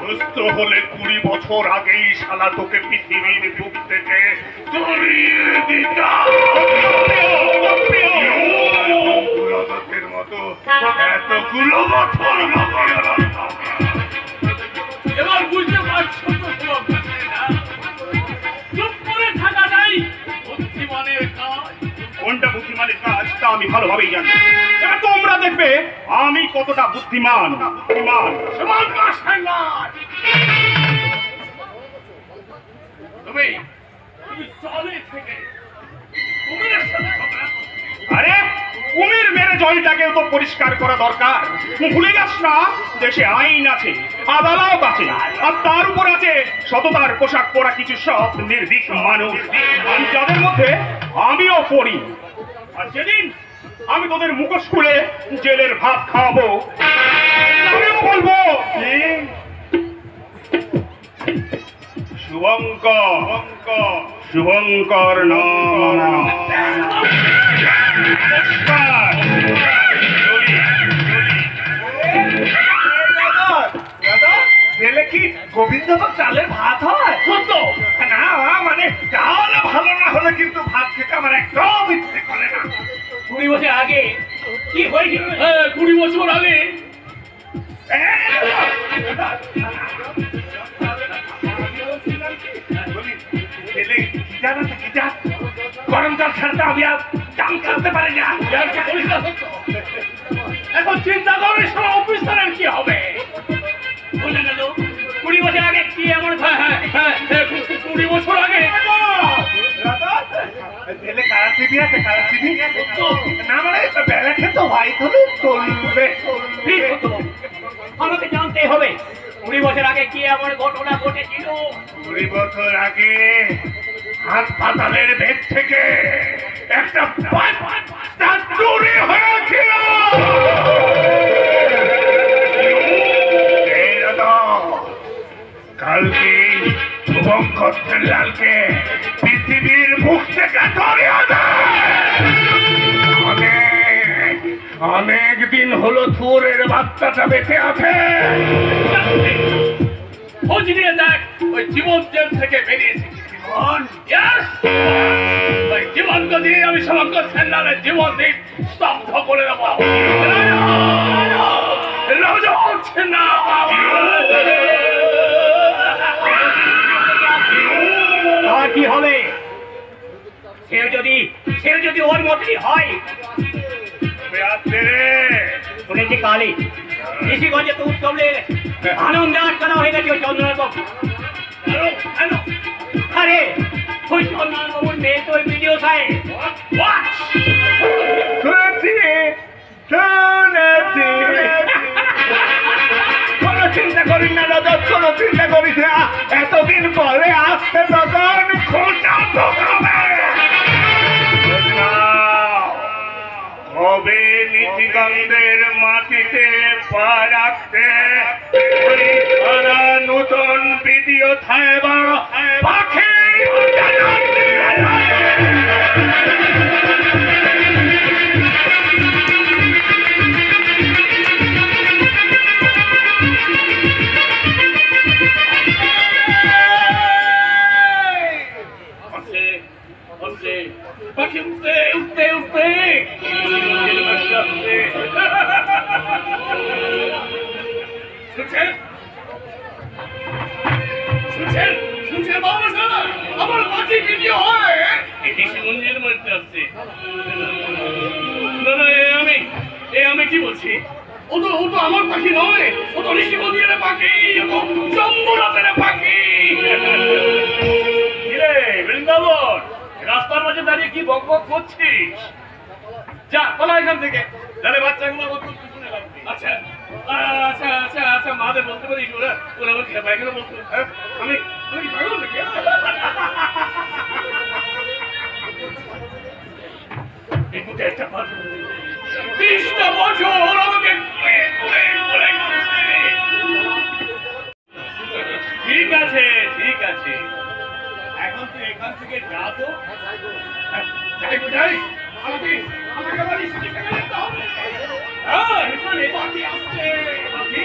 সুস্থ হলে 20 বছর আগেই শালা তোকে পৃথিবীর বুক থেকে সরিয়ে দিতাম। গুরুদত্তের মতো এতগুলো বছর এবার বুঝতে পারছো তো সব? চুপ করে থাকা নাই বুদ্ধিমানের কাজ। কোনটা বুদ্ধিমানের কাজ তা আমি ভালোভাবেই জানি। এবার তোমরা দেখবে আমি কতটা বুদ্ধিমান। সমান কাজ সাংবাদ। তুমি জলে থেকে কুমিরের সাথে ঝগড়া করছো। আরে কুমির মেরে জলটাকেও তো পরিষ্কার করা দরকার। ভুলে যাস না দেশে আইন আছে, আদালত আছে, আর তার উপর আছে সততার পোশাক পরা কিছু সব নির্ভীক মানুষ, যাদের মধ্যে আমিও পড়ি। আর যেদিন আমি তোদের মুখোশ খুলে জেলের ভাত খাওয়াবো, আমিও বলবো শুভঙ্কর নাম। জেলে কি গোবিন্দভোগ চালের ভাত হয়? সত্য না মানে চাল ভালো না হলে কিন্তু ভাত খেতে আমার একদম ইচ্ছে করে না। 20 বছর আগে কি হয়েছিল? 20 বছর আগে জেলে কি জানা কি যা গরম জল ছাড়তে আমি আর চাল কাটতে পারি না। এখন চিন্তা করে সব অফিসারের কি হবে? বুঝে গেল 20 বছর আগে কি এমন? হ্যাঁ 20 বছর আগে জেলে কারাটিভি আছে, কারাটিভি না মানে বেলা খেতে হয় তাহলে চলবে। আমাকে জানতে হবে 20 বছর আগে কি এমন ঘটনা ঘটেছিল। 20 বছর আগে হাসপাতালের ভেত থেকে একটা বাচ্চা চুরি হয়েছিল। কালকে শুভঙ্কর লালকে পৃথিবীর মুখ থেকে ধরিয়ে দেয়। অনেক দিন হলো থুরের বাচ্চাটা বেঁচে আছে। খোঁজ নিয়ে দেখ ওই জীবন জেল থেকে বেরিয়েছে। ওই জীবনকে দিয়ে আমি সমগ্র সেন্নারের জীবন দিন স্তব্ধ করে দেবো। রাজা হচ্ছে না আর কি হবে? সে যদি ওর মতই হয়। শুনেছি কালী ঋষিগঞ্জে তো উৎসবে আনন্দ আটকানো হয়ে গেছে ওই চন্দ্রনাথ বাবু। আরে ওই চন্দ্রনাথ বাবুর মেয়ে তো ওই ভিডিও সাহেব। কোনো চিন্তা করিস না দাদা, কোনো চিন্তা করিস না। এতদিন পরে আসতে তখন খোঁজা হবে নীতিগন্ধের মাটিতে পা রাখতে নতুন ভিডিও থাকবা পাখি আমার মাঝে ভিডিও হয় ঋষিগঞ্জের মধ্যে আসছে। না আমি কি বলছি? ও তো আমার পাখি নয়, ও তো ঋষিগঞ্জের পাখি, জম্বুরাতের পাখি। বৃন্দাবন রাস্তার মাঝে দাঁড়িয়ে কি বক বক করছিস? যা বলা এখান থেকে, তাহলে বাচ্চাগুলো আমার খুব শুনে লাগবে। আচ্ছা আচ্ছা আচ্ছা আচ্ছা মাদের বলতে পারিস ওরা আমার পায়খানা বলতে আমি পাগল নাকি? একটা 20টা বছর আমাকে ঠিক আছে ঠিক আছে, এখন তুই এখান থেকে যা তো। যাই যাই, আমাকে আবার স্টেশনে যেতে হবে। হ্যাঁ, এখানে বাকি আসছে,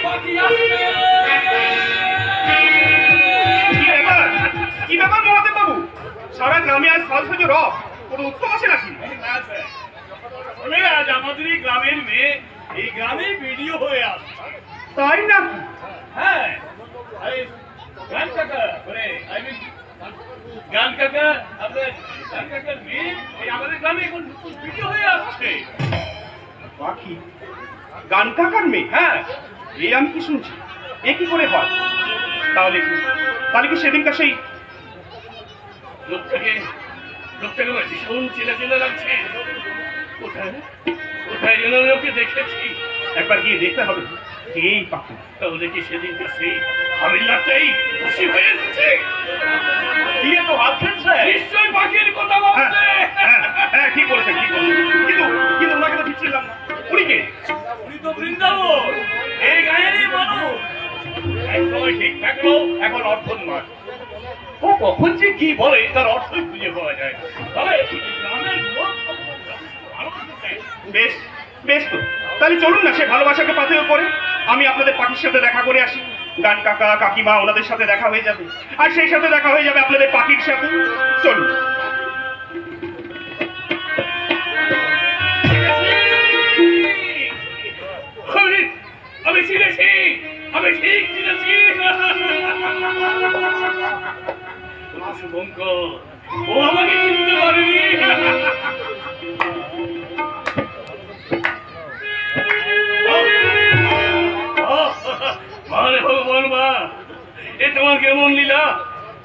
বাকি আসছে। কি ব্যাপার মহাদেব বাবু, সারা গ্রামে আজ সাজসাজো রব, কোনো উৎসব আছে নাকি? আজ আমাদের এই গ্রামের মেয়ে এই গ্রামে ভিডিও হয়ে আসছে। তাই নাকি? হ্যাঁ, গান কাকা মানে গান কাকা, আপনার গান কাকার মেয়ে এই আমাদের গ্রামে এখন নতুন ভিডিও হয়ে আসছে। বাকি গান কাকার মেয়ে? হ্যাঁ, এই আমি কি শুনছি, এ কি করে হয়? তাহলে কি সেদিনকার সেই লোকটাকে আমার ভীষণ চেনা চেনা লাগছে। কোথায় কোথায় যেন ওকে দেখেছি। একবার গিয়ে দেখতে হবে এই পাখি। তাহলে কি সেদিনকার সেই হাবিলদারটাই খুশি হয়ে এসেছে? দিয়ে তো হাত ফেলছে। নিশ্চয় পাখির কথা বলছে। হ্যাঁ, ঠিক বলেছেন, ঠিক বলেছেন। কিন্তু ওনাকে তো ঠিক ছিলাম না। উনি কে? উনি তো বৃন্দাবন, এই গায়েরই মানুষ। একসময় ঠিক থাকলো, এখন অর্থনমান। ও কখন যে কি বলে তার অর্থই খুঁজে পাওয়া যায়। তবে গ্রামের লোক বেশ বেশ তো, তাহলে চলুন না সে ভালোবাসাকে পাথেয় করে আমি আপনাদের পাখির সাথে দেখা করে আসি। গান কাকা কাকিমা ওনাদের সাথে দেখা হয়ে যাবে, আর সেই সাথে দেখা হয়ে যাবে আপনাদের পাখির সাথে। চলুন। আমি চিনেছি, আমি ঠিক চিনেছি। শুভঙ্কর, ও আমাকে চিনতে পারেনি। মানে ভগবান মা, এ তোমার কেমন লীলা?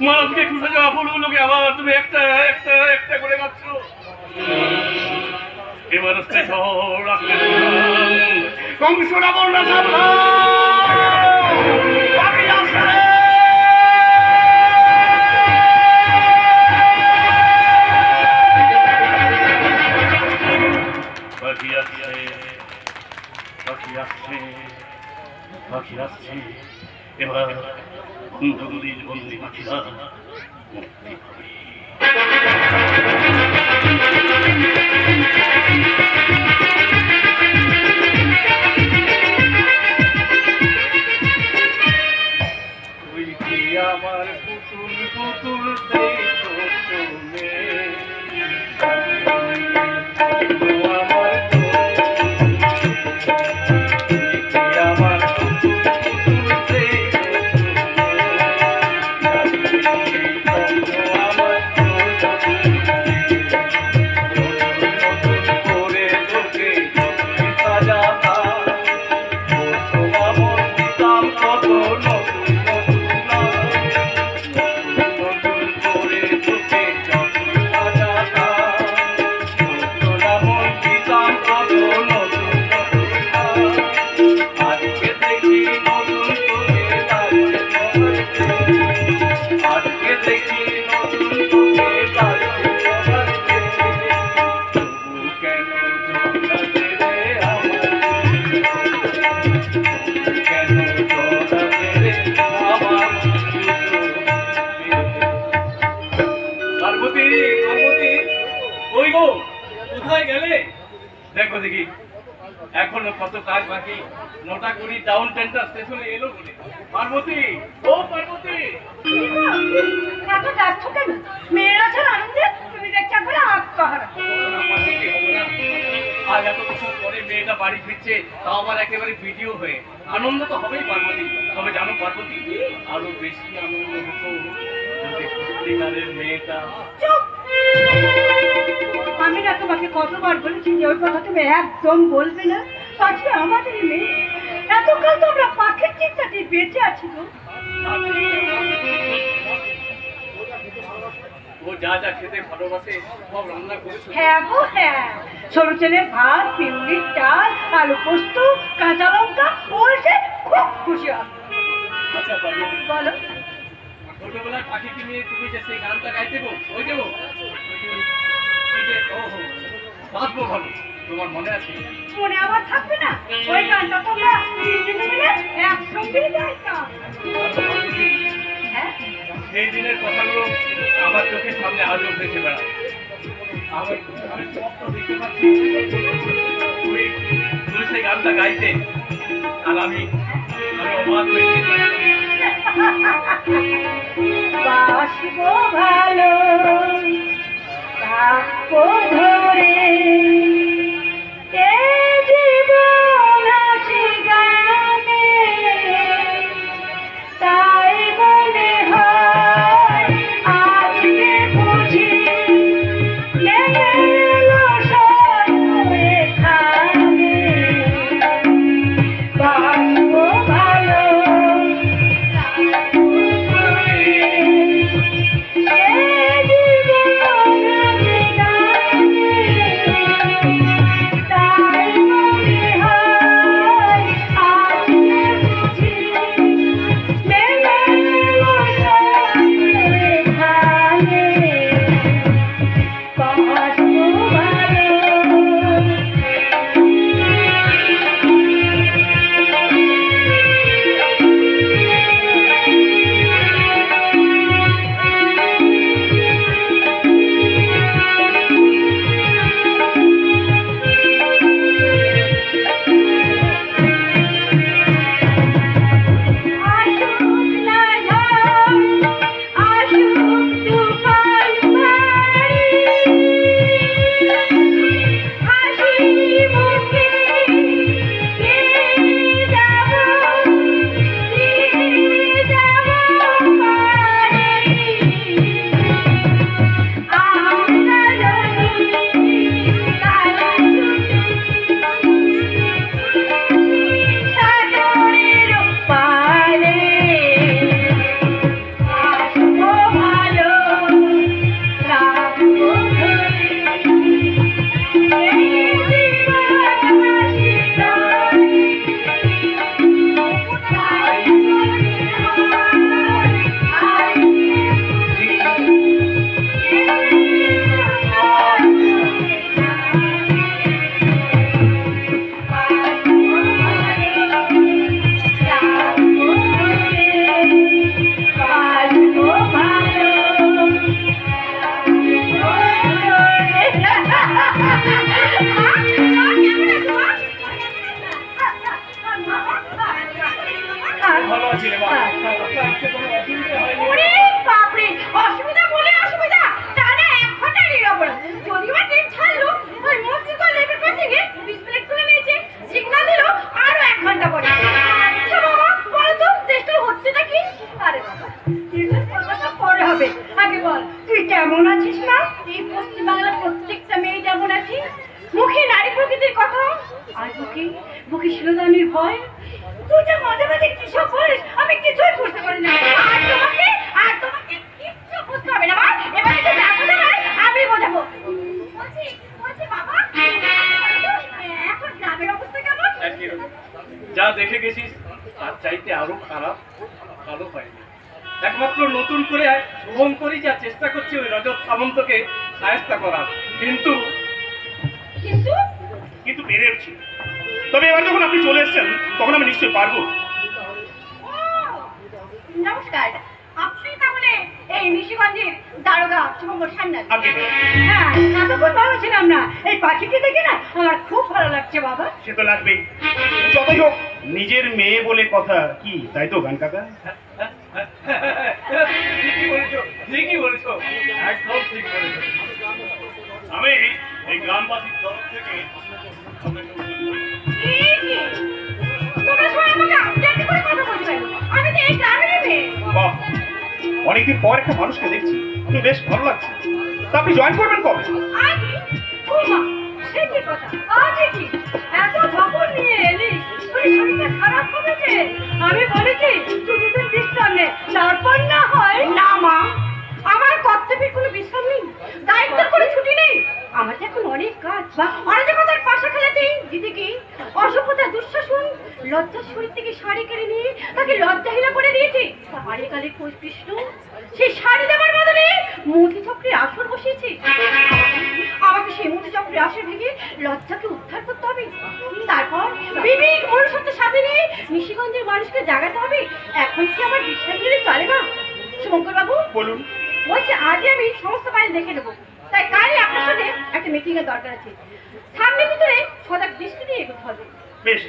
মানুষকে খুঁজে যাওয়া ফুলগুলোকে আবার তুমি একটা একটা একটা করে গাচ্ছ। এ মানুষটা সব রাখতে কংস রাবণরা পাখি আসছে, এবার বন্ধুগুলির বন্দি পাখিরা মুক্তি পাবে। তুই কি আমার পুতুল পুতুল সেই চোখে কোথায় গেলে? দেখো দেখি এখনো কত কাজ বাকি। 9টা কুড়ি টাউন সেন্টার স্টেশনে এলো বলে। পার্বতী, ও পার্বতী, এত ব্যস্ত কেন? মেয়েরা ছাড়া আনন্দে তুমি দেখতে একবার আত্মহারা। আজ এত বছর পরে মেয়েটা বাড়ি ফিরছে, তাও আবার একেবারে ভিডিও হয়ে। আনন্দ তো হবেই পার্বতী। তবে জানো পার্বতী, আরো বেশি আনন্দ হতো যদি সত্যিকারের মেয়েটা। আমি না তোমাকে কতবার বলেছি যে ওই কথা তুমি একদম বলবে না। পাখি আমাদের মেয়ে, এতকাল তো আমরা পাখির চিন্তাতে বেঁচে আছি তো। ও যা যা খেতে ভালোবাসে সব রান্না করেছে। হ্যাঁ গো হ্যাঁ, সরু চেনের ভাত, পিউলির ডাল, আলু পোস্ত, কাঁচা লঙ্কা বলছে খুব খুশি হয়। আচ্ছা পার্বতী, বলো। ছোটবেলায় পাখিকে নিয়ে তুমি যে সেই গানটা গাইতে গো, ওই দেবো বাঁচবো ভালো, তোমার মনে আছে? মনে আবার থাকবে না? ওই গানটা তোমরা তিনজনে মিলে একসঙ্গে গাইতাম। সেই দিনের কথাগুলো আমার চোখের সামনে আজও ভেসে বেড়ায়। আমি আমি স্বপ্ন দেখতে পাচ্ছি তুই তুই সেই গানটা গাইতে, আর আমি অবাক হয়েছি। বাসবো ভালো থাকবো ধরে এ জীবন আসি গানে, তাই মনে হয় আজকে বুঝি নেমে এলো সব এখানে। বাসবো ভালো ভালো আছি রে মা। ওরে বাপরে, অসুবিধা বলে অসুবিধা, টানা 1 ঘন্টা নিরবর। যদিও বা ট্রেন ছাড়লো, ওই মসজিদ লেভেল ক্রসিংয়ে ডিসপ্লে খুলে নিয়েছে, সিগন্যাল দিল আরো 1 ঘন্টা পরে। আচ্ছা বাবা, বলো তো দেশটা হচ্ছেটা কি? আরে বাবা, এসব কথা পরে হবে, আগে বল তুই কেমন আছিস না? এই পশ্চিম বাংলার প্রত্যেকটা মেয়ে যেমন আছে, মুখে নারী প্রকৃতির কথা, আর বুকে শিরোধানের ভয়। তুই যে মাঝে মাঝে কি সব বলিস, আমি কিছুই বুঝতে পারি না। আর তোমাকে কিচ্ছু বুঝতে হবে না মা, এবারে তো দেখো না, আমি বোঝাবো। বলছি বাবা, এখন গ্রামের অবস্থা কেমন? যা দেখে গেছিস তার চাইতে আরো খারাপ, ভালো হয়নি। একমাত্র নতুন করে শুভঙ্করই যা চেষ্টা করছে ওই রজত সামন্তকে সাহায্য করার, কিন্তু কিন্তু কিন্তু পেরে উঠছি। তবে এবার যখন আপনি চলে এসেছেন তখন আমি নিশ্চয়ই পারবো। ও, নমস্কার, আপনি তাহলে এই নিশিগঞ্জের দারোগা শুভঙ্কর সান্যাল? আগে হ্যাঁ, এতক্ষণ ভালো ছিলাম না, এই পাখিকে দেখে না আমার খুব ভালো লাগছে বাবা। সে তো লাগবেই। যতই হোক নিজের মেয়ে বলে কথা, কি তাই তো গান কাকা? ঠিকই বলেছো, ঠিকই বলেছো, একদম ঠিক বলেছো। আমি এই গ্রামবাসীর তরফ থেকে এই কি? তোমরা সবাই আমাকে আপডেট করে কথা বলছো, আমি তো এই গ্রামেরই মেয়ে। বাহ, অনেকদিন পর একটা মানুষকে দেখছি, আপনি বেশ ভালো লাগছে। তা আপনি জয়েন করবেন কবে? আজ ও মা, সে কি কথা, আজ কি এত খবর নিয়ে এলি? ওই শরীরটা খারাপ হবে যে, আমি বলেছি দুদিন বিশ্রাম নে, তারপর না হয়। না মা, আমার কর্তব্যের কোনো বিশ্রাম নেই, দায়িত্বের কোনো ছুটি নেই। আমার তো এখন অনেক কাজ, অরাজকতার পাশা খেলাতেই দিদিকে অসভ্যতা দুঃশাসন লজ্জার শরীর থেকে শাড়ি কেড়ে নিয়ে তাকে লজ্জাহীনা করে দিয়েছে। তারে কালে কোষ কৃষ্ণ সেই শাড়ি দেওয়ার বদলে মতি চক্রের আসর বসিয়েছে। আমাকে সেই মতি চক্রের আসর ভেঙে লজ্জাকে উদ্ধার করতে হবে, তারপর বিবেক মনুষ্যত্বের সাথে নিয়ে নিশিগঞ্জের মানুষকে জাগাতে হবে। এখন কি আমার বিশ্বাস নিলে চলে না? শুভঙ্কর বাবু, বলুন। বলছি আজই আমি সমস্ত ফাইল দেখে নেবো, তাই কালই আপনার সাথে একটা মিটিং এর দরকার আছে। সামনের ভিতরে সজাগ দৃষ্টি দিয়ে এগোতে হবে। বেশ,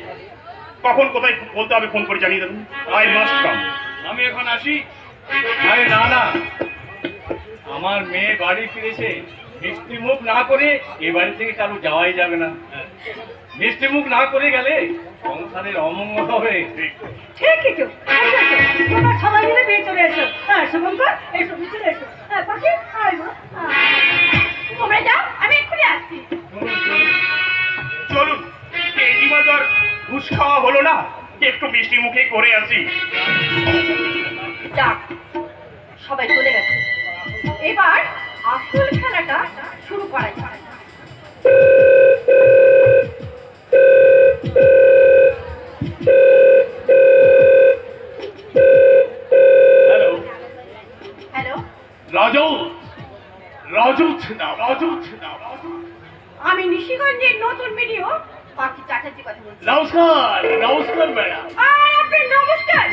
কখন কোথায় বলতে হবে ফোন করে জানিয়ে দেবেন। I must come. আমি এখন আসি। আরে না না, আমার মেয়ে বাড়ি ফিরেছে, মিষ্টি মুখ না করে এ বাড়ি থেকে কারো যাওয়াই যাবে না। মিষ্টি মুখ না করে গেলে সংসারের অমঙ্গল হবে। ঠিকই তো। আচ্ছা আচ্ছা, তোমরা সবাই মিলে বের চলে এসো। হ্যাঁ শুভঙ্কর, এসো ভিতরে এসো। হ্যাঁ পাখি, আয় মা। তোমরা যাও, আমি এক্ষুনি আসছি। চলুন, এটিমা তো আর ঘুষ খাওয়া হলো না, একটু মিষ্টি মুখে করে আসি। যাক, সবাই চলে গেছে, এবার আসল খেলাটা শুরু করা যাক। হ্যালো হ্যালো, রাজু, রাজু না, রাজু না, আমি নিশিগঞ্জের নতুন ভিডিও পাখি চ্যাটার্জি কথা বলছি। নমস্কার, নমস্কার ম্যাডাম। আর আপনার নমস্কার।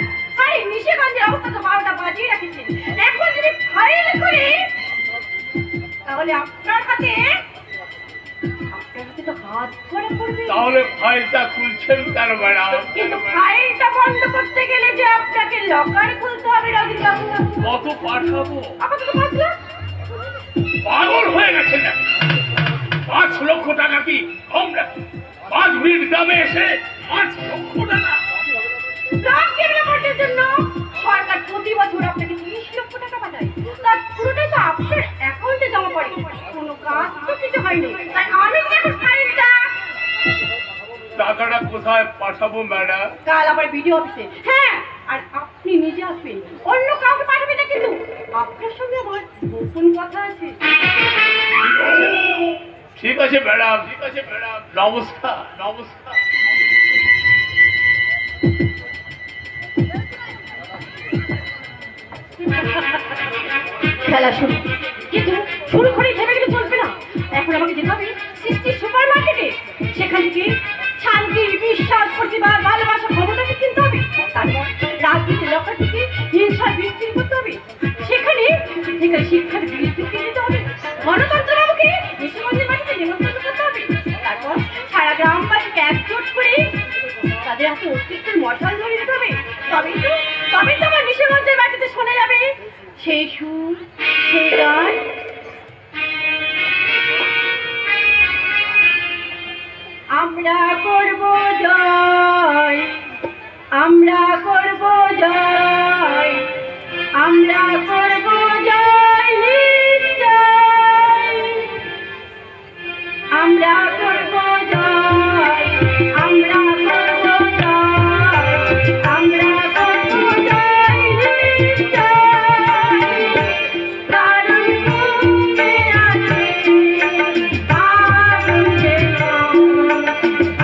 আরে নিশিগঞ্জের অবস্থা তো 12টা বাজিয়ে রেখেছেন, এখন যদি ফাইল করে তাহলে আপনার হাতে তো হাত করে পড়বে। তাহলে ফাইলটা খুলছেন কেন ম্যাডাম? কিন্তু ফাইলটা বন্ধ করতে গেলে যে আপনাকে লকার খুলতে হবে রবিবাবু। কত পাঠাবো? আপাতত 5 লাখ। পাগল হয়ে গেছেন না? 5 লক্ষ টাকা কি কম রাখি? 5 মিনিট দামে এসে 5 লক্ষ টাকা? ব্লক ডেভেলপমেন্টের জন্য সরকার প্রতি বছর আপনাকে 30 লক্ষ টাকা পাঠায়, তার পুরোটাই তো আপনার অ্যাকাউন্টে জমা পড়ে। কোনো কাজ তো কিছু হয়নি, তাই আমি এখন ফাইলটা টাকাটা কোথায় পাঠাবো ম্যাডাম? কাল আমার ভিডিও অফিসে। হ্যাঁ, আর আপনি নিজে আসবেন, অন্য কাউকে পাঠাবেন না কিন্তু। আপনার সঙ্গে আমার গোপন কথা আছে। ঠিক আছে ম্যাডাম, ঠিক আছে ম্যাডাম। নমস্কার, নমস্কার। খেলা শুরু, কিন্তু শুরু করে ভেবে গেলে চলবে না। এখন আমাকে যেতে হবে সৃষ্টি সুপার মার্কেটে, সেখান থেকে শান্তি, বিশ্বাস, প্রতিভা, ভালোবাসা, ক্ষমতাকে কিনতে হবে। তারপর রাজনীতি লক্ষ্য থেকে হিংসার বৃষ্টি করতে হবে, সেখানে থেকে শিক্ষার বৃষ্টি কিনতে হবে। গণতন্ত্র বাবুকে নিশিগঞ্জের মাটিতে নিমন্ত্রণ করতে হবে। তারপর সারা গ্রামবাসীকে একজোট করে তাদের হাতে অস্তিত্বের মশাল ধরিয়ে দিতে হবে। তবেই তো আমার নিশিগঞ্জের মাটিতে শোনা যাবে সেই সুর, সেই গান। আমরা করব জয়, আমরা করব জয়, আমরা করব জয় নিশ্চয়, আমরা করব জয়, আমরা করব জয়, আমরা করব জয় নিশ্চয়, কারণ তুমি আছে কারণ যেন,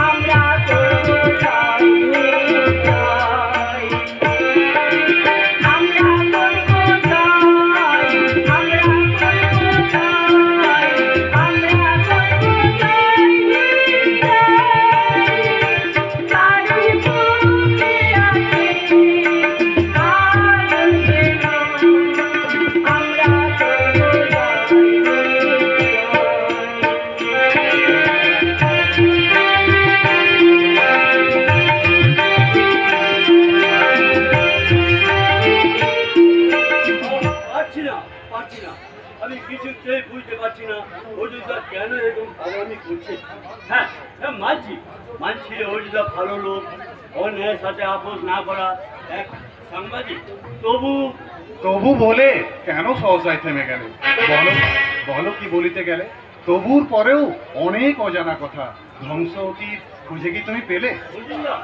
আমরা করব জয় নিশ্চয়, আমরা করব জয়, আমরা করব জয়, আমরা করব জয় নিশ্চয়, কারণ তুমি আছে কারণ যেন, আমরা করব জয় পারছি না, পারছি না, আমি কিছুতেই বুঝতে পারছি না অযোধ্যা কেন এরকম ভালোমি করছে। হ্যাঁ হ্যাঁ, মানছি অযোধ্যা ভালো লোক, অন্যায়ের সাথে আপোষ না করা এক সাংবাদিক, তবু বলে কেন সহসায় থেমে গেলে? বলো, বলো কি বলিতে গেলে? তবুর পরেও অনেক অজানা কথা, ধ্বংস অতীত খুঁজে কি তুমি পেলে? অযোধ্যা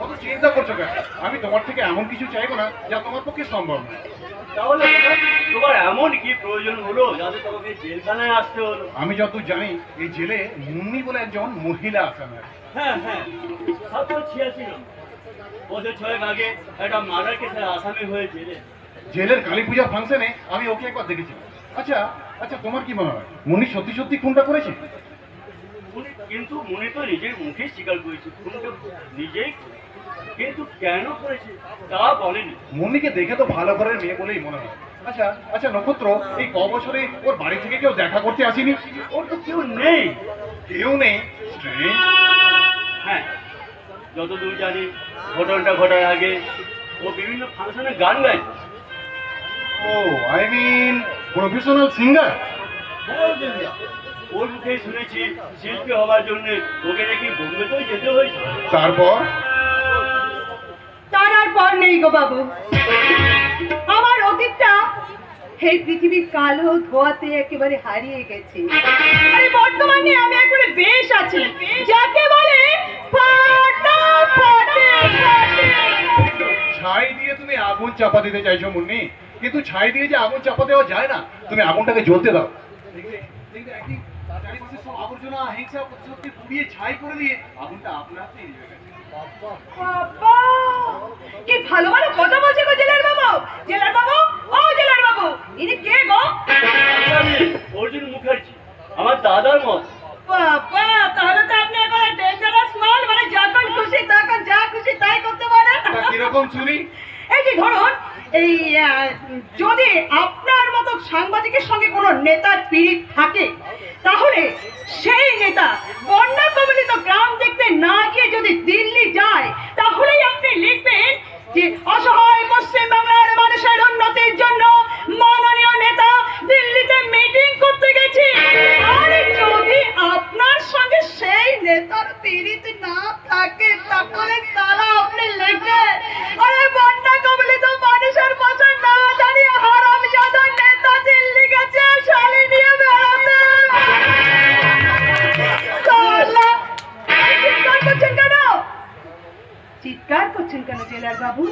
কত চিন্তা করছো কেন? আমি তোমার থেকে এমন কিছু চাইবো না যা তোমার পক্ষে সম্ভব না। তাহলে তোমার এমন কি প্রয়োজন হলো যাতে তোমাকে জেলখানায় আসতে হলো? আমি যতদূর জানি এই জেলে মুন্নি বলে একজন মহিলা আসামি আছে। হ্যাঁ হ্যাঁ, 786 নম্বর, বছর 6 আগে একটা মার্ডার কেসের আসামি হয়ে জেলে। জেলের কালী পূজার ফাংশনে আমি ওকে একবার দেখেছিলাম। আচ্ছা আচ্ছা, তোমার কি মনে হয় মুন্নি সত্যি সত্যি খুনটা করেছে? কিন্তু মনে তো নিজের মুখে স্বীকার করেছে খুনটা নিজেই করেছে। কিন্তু কেন করেছে তা বলেনি। মুন্নিকে দেখে তো ভালো ঘরের মেয়ে বলেই মনে হয়। আচ্ছা আচ্ছা নক্ষত্র, এই ক বছরে ওর বাড়ি থেকে কেউ দেখা করতে আসেনি? ওর তো কেউ নেই। কেউ নেই? Strange। হ্যাঁ, যতদূর জানি ঘটনাটা ঘটার আগে ও বিভিন্ন ফাংশনে গান গাইছে। ও আই মিন প্রফেশনাল সিঙ্গার। ওর মুখেই শুনেছি শিল্পী হবার জন্য ওকে নাকি বোম্বেতেও যেতে হয়েছে। তারপর? তার আর পর নেই গো বাবু। আমার অতীতটা এই পৃথিবীর কালো ধোয়াতে একেবারে হারিয়ে গেছে। আরে বর্তমানে আমি একবারে বেশ আছি, যাকে বলে ফাটাফাটি। ছাই দিয়ে তুমি আগুন চাপা দিতে চাইছো মুন্নি, কিন্তু ছাই দিয়ে যে আগুন চাপা দেওয়া যায় না। তুমি আগুনটাকে জ্বলতে দাও, দেখবে দেখবে একদিন তার চারিপাশে সব আবর্জনা হিংসা প্রতিশোধকে পুড়িয়ে ছাই করে দিয়ে আগুনটা আপনার হাতেই নিভে গেছে। বাবা, কি ভালো ভালো কথা বলছে গো জেলার বাবু। জেলার বাবু, ও জেলার বাবু, ইনি কে গো? আমি অর্জুন মুখার্জি, আমার দাদার মত। বাবা, তাহলে তো আপনি একবারে ডেঞ্জারাস মাল, মানে যখন খুশি তখন যা খুশি তাই করতে পারেন। তা কিরকম শুনি? এই যে ধরুন, এই যদি আপনার মতো সাংবাদিকের সঙ্গে কোনো নেতার পীড়িত থাকে, তাহলে সেই নেতা বন্যা কবলিত গ্রাম দেখতে না গিয়ে যদি দিল্লি যায়, তাহলেই আপনি লিখবেন যে অসহায় পশ্চিম বাংলার মানুষের উন্নতির জন্য মাননীয় নেতা দিল্লিতে মিটিং করতে গেছে। আর যদি আপনার সঙ্গে সেই নেতার পীড়িত না থাকে, তাহলে তারা আপনি লিখবেন, আরে বন্যা কবলিত মানুষের পাশে না দাঁড়িয়ে হারামজাদা নেতা দিল্লি গেছে শালি নিয়ে বেড়াতে। সালা, চিৎকার করছেন কেন? চিৎকার করছেন কেন জেলার বাবু?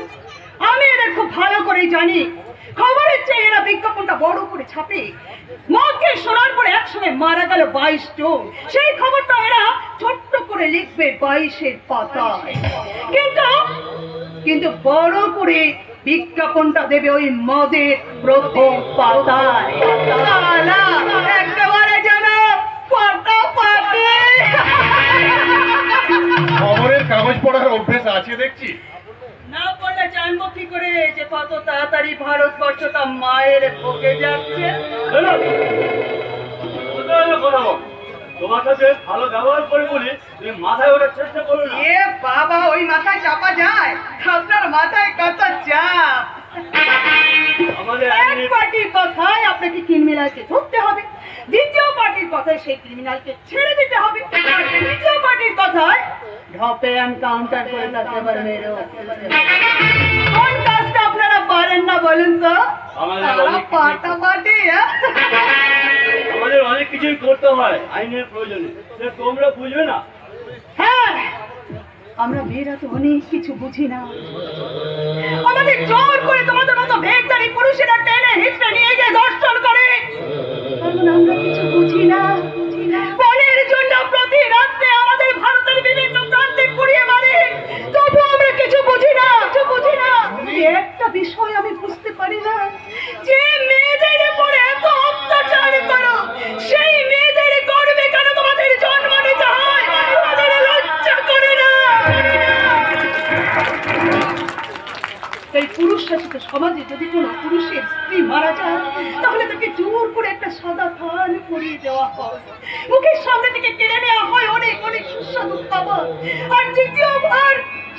আমি এদের খুব ভালো করেই জানি। খবরের চেয়ে এরা বিজ্ঞাপনটা বড় করে ছাপে। মদকে শোনার পরে একসঙ্গে মারা গেল 22 জন, সেই খবরটা এরা ছোট্ট করে লিখবে 22-এর পাতায়। কিন্তু বড় করে বিজ্ঞাপনটা দেবে ওই মদের প্রথম পাতায়। সালা, একেবারে যেন ফাটাফাটি। খবরের কাগজ পড়ার অভ্যেস আছে দেখছি। না পড়লে জানবো কি করে যে কত তাড়াতাড়ি ভারতবর্ষটা মায়ের ভোগে যাচ্ছে? কথা বল, তোমার সাথে ভালো ব্যবহার করে বলি তুমি মাথায় ওঠার চেষ্টা করো না। এ বাবা, ওই মাথায় চাপা যায়? আপনার মাথায় কত চাপ। আমাদের এক পার্টির কথায় আপনাকে ক্রিমিনালকে ধরতে হবে, দ্বিতীয় পার্টির কথায় সেই ক্রিমিনালকে ছেড়ে দিতে হবে, আর তৃতীয় পার্টির কথায় ঢপে এনকাউন্টার করে তাকে আবার মেরেও। কোন কাজটা আপনারা পারেন না বলুন তো? পাটাপাটি। আমাদের অনেক কিছুই করতে হয় আইনের প্রয়োজনে, সে তোমরা বুঝবে না। হ্যাঁ, আমরা মেয়েরা তো অনেক কিছু বুঝি না। আমাদের জোর করে তোমাদের মতো ভেগদারি পুরুষেরা টেনে হিচড়ে নিয়ে গিয়ে দর্শন করে, কারণ আমরা কিছু বুঝি না। বলের জন্য প্রতি রাত্রে আমাদের ভারতের বিভিন্ন প্রান্তে কুড়িয়ে মারে, তবু আমরা কিছু বুঝি না। একটা বিষয় আমি বুঝতে পারি না, যে মেয়েদের উপরে এত অত্যাচার করো, সেই মেয়েদের গর্বে কেন তোমাদের জন্ম নিতে হয়? তোমাদের লজ্জা করে না? এই পুরুষ শাসিত সমাজে যদি কোনো পুরুষের স্ত্রী মারা যায়, তাহলে তাকে জোর করে একটা সাদা থান পরিয়ে দেওয়া হয়, মুখের সামনে থেকে কেড়ে নেওয়া হয় অনেক অনেক সুস্বাদু খাবার, আর দ্বিতীয়বার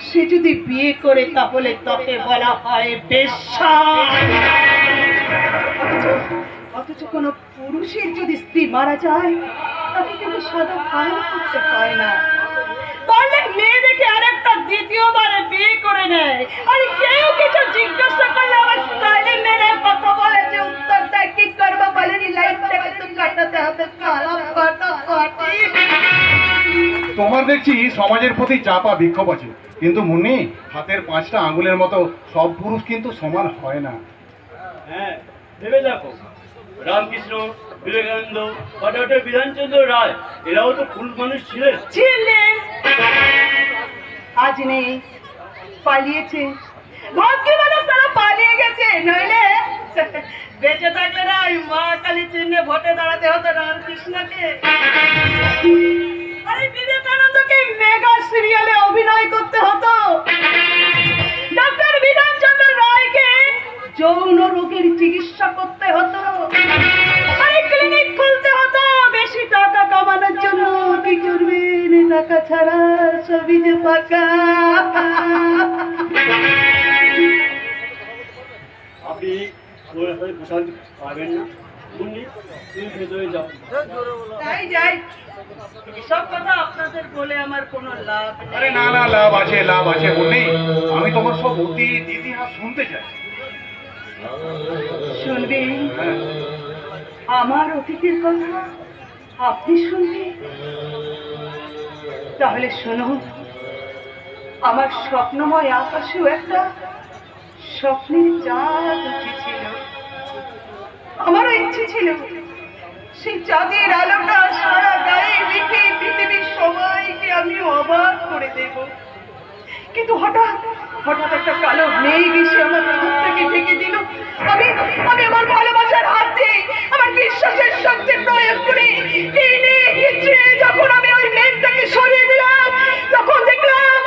সে যদি বিয়ে করে তাহলে তাকে বলা হয় বেশ্যা। অথচ কোনো পুরুষের যদি স্ত্রী মারা যায়, তাকে কিন্তু সাদা থান করতে হয় না, পারলে মেয়ে দেখে আরেকটা দ্বিতীয়বারে বিয়ে করে নেয়। আর কেউ কিছু জিজ্ঞাসা করলে আমার স্টাইলে মেরে কথা বলে, যে উত্তরটা কি করবো বলেনি, লাইফটাকে তো কাটাতে হবে। কালা ফাটাফাটি। তোমার দেখছি সমাজের প্রতি চাপা বিক্ষোভ আছে, কিন্তু মুন্নি, হাতের 5টা আঙ্গুলের মতো সব পুরুষ কিন্তু সমান হয় না। হ্যাঁ, ভেবে দেখো, রামকৃষ্ণ, বিবেকানন্দ, ডক্টর বিধানচন্দ্র রায়, এরাও তো পুরুষ মানুষ ছিলেন। আজ নেই, পালিয়েছে। ভাগ্যবান তারা পালিয়ে গেছে, নইলে বেঁচে থাকলে না ওই মা কালী চিহ্নে ভোটে দাঁড়াতে হতো রামকৃষ্ণকে। আরে বিবেকানন্দকে মেগা সিরিয়ালে অভিনয় করতে হতো, ডক্টর বিধানচন্দ্র রায়কে যৌন রোগের চিকিৎসা করতে হতো, আরে ক্লিনিক খুলতে হতো বেশি টাকা কামানোর জন্য। কি করবেন, টাকা ছাড়া সবই যে ফাঁকা। আপনি ওর সাথে বোঝাতে পারবেন না। মুন্নি, তুমি ভেতরে যাও। তাই যাই, এসব কথা আপনাদের বলে আমার কোনো লাভ নেই। আরে না না, লাভ আছে, লাভ আছে মুন্নি। আমি তোমার সব অতীত ইতিহাস শুনতে চাই। শুনবেন? হ্যাঁ। আমার অতীতের কথা আপনি শুনবেন? তাহলে শুনুন, আমার স্বপ্নময় আকাশেও একটা স্বপ্নের চাঁদ উঠেছিল। আমারও ইচ্ছে ছিল সেই চাঁদের আলোটা সারা গায়ে রেখে পৃথিবীর সবাইকে আমি অবাক করে দেব। কিন্তু হঠাৎ হঠাৎ একটা কালো মেঘ এসে আমার চোখ থেকে ঢেকে দিল। আমি আমি আমার ভালোবাসার হাত দিয়ে আমার বিশ্বাসের শক্তি প্রয়োগ করে টেনে হিচড়ে যখন আমি ওই মেঘটাকে সরিয়ে দিলাম, তখন দেখলাম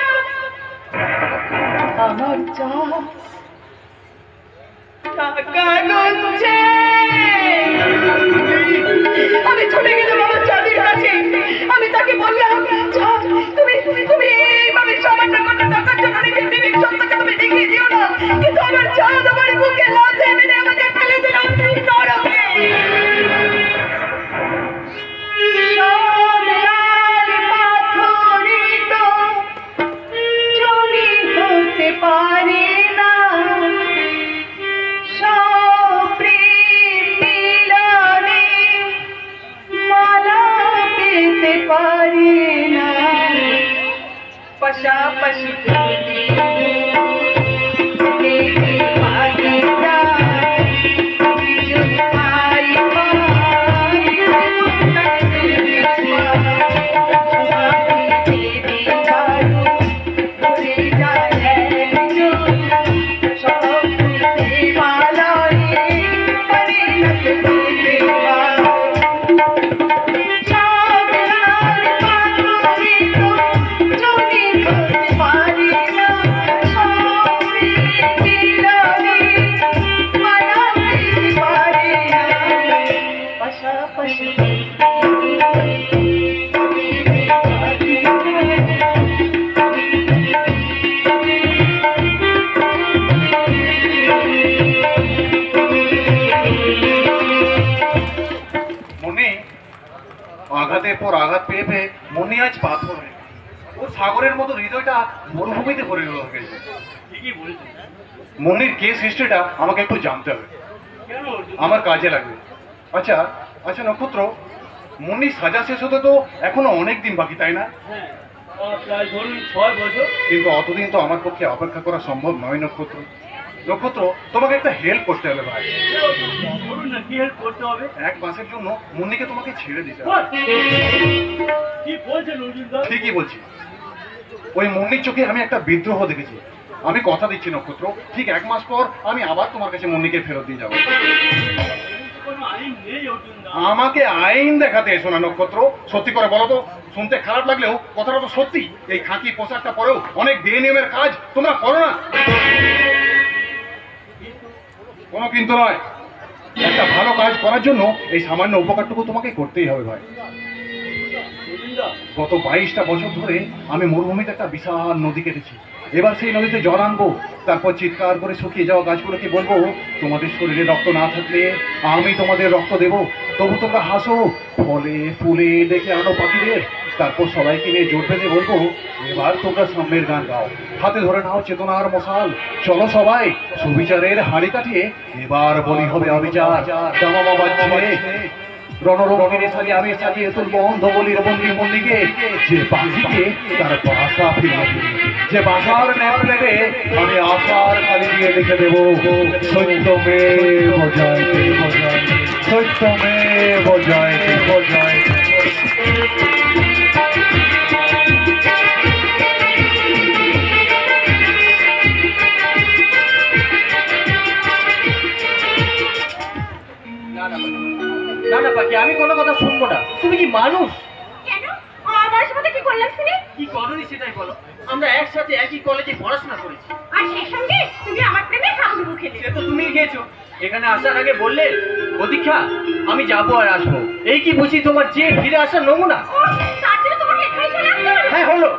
আমার চাঁদ টাকা গুনছে। আমি ছুটে গেলাম আমার চাঁদের কাছে। আমি তাকে বললাম, চাঁদ, তুমি তুমি এইভাবে সবার টাকাটা টাকার জন্য রেখে দিবি, সত্যকে তুমি দেখিয়ে দিও না। কিন্তু আমার চাঁদ আমার বুকে লাথি মেরে আমাকে ফেলে দিল নরকে। সব লাল পাথরিত জমি হতে পারে না, পারি না, পাশাপাশি আঘাতের পর আঘাত পেয়ে পেয়ে মনে আজ পাথর হয়ে গেছে। ওর সাগরের মতো হৃদয়টা মরুভূমিতে পরিণত হয়ে গেছে। ঠিকই বলেছেন। মনির কেস হিস্ট্রিটা আমাকে একটু জানতে হবে, কেন অর্জুন? আমার কাজে লাগবে। আচ্ছা আচ্ছা নক্ষত্র, মনির সাজা শেষ হতে তো এখনো অনেক দিন বাকি, তাই না? হ্যাঁ, প্রায় ধরুন 6 বছর। কিন্তু অতদিন তো আমার পক্ষে অপেক্ষা করা সম্ভব নয় নক্ষত্র। নক্ষত্র, তোমাকে একটা হেল্প করতে হবে ভাই। বলুন না, কি হেল্প করতে হবে? 1 মাসের জন্য মুন্নিকে তোমাকে ছেড়ে দিতে হবে। What? কি বলছেন অর্জুন দা? ঠিকই বলছি। ওই মুন্নির চোখে আমি একটা বিদ্রোহ দেখেছি। আমি কথা দিচ্ছি নক্ষত্র, ঠিক 1 মাস পর আমি আবার তোমার কাছে মুন্নিকে ফেরত দিয়ে যাবো। কোনো আইন নেই অর্জুন দা। আমাকে আইন দেখাতে এসো না নক্ষত্র। সত্যি করে বলো তো, শুনতে খারাপ লাগলেও কথাটা তো সত্যি। এই খাকি পোশাকটা পরেও অনেক বেনিয়মের কাজ তোমরা করো না। কোনো কিন্তু নয়, একটা ভালো কাজ করার জন্য এই সামান্য উপকারটুকু তোমাকে করতেই হবে ভাই। অর্জুন দা, গত 22টা বছর ধরে আমি মরুভূমিতে একটা বিশাল নদী কেটেছি। এবার সেই নদীতে জল আনবো, তারপর চিৎকার করে শুকিয়ে যাওয়া গাছগুলোকে বলবো, তোমাদের শরীরে রক্ত না থাকলে আমি তোমাদের রক্ত দেব, তবু তোমরা হাসো, ফলে ফুলে ডেকে আনো পাখিদের। তারপর সবাইকে নিয়ে জোট বেঁধে বলবো, এবার তোমরা সাম্যের গান গাও, হাতে ধরে নাও চেতনার মশাল, চলো সবাই সুবিচারের হাঁড়ি কাটিয়ে এবার বলি হবে অবিচার। দামামা বাজছে, রণরঙ্গিনী সাজে আমি সাজিয়ে তুলবো অন্ধবলির বন্দি বন্দিকে, যে পাখিকে তার বাসা ফিরিয়ে দিবে, যে বাসার ন্যাপ নেবে আমি আশার খালি দিয়ে লিখে দেবো, সত্যমেব জয়তে, সত্যমেব জয়তে, জয়তে। না না পাখি, আমি কোনো কথা শুনবো না। তুমি কি মানুষ? কেন? আমার সাথে কি করলাম শুনি? কি করনি সেটাই বলো। আমরা একসাথে একই কলেজে পড়াশোনা করেছি। আর সেই সঙ্গে তুমি আমার প্রেমে কামড় খেলে। সে তো তুমিই খেয়েছো। এখানে আসার আগে বললে প্রতীক্ষা আমি যাবো আর আসবো, এই কি বুঝি তোমার যে ফিরে আসার নমুনা? তার জন্য তোমাকে এখানে চলে আসতে হলো? হ্যাঁ হলো।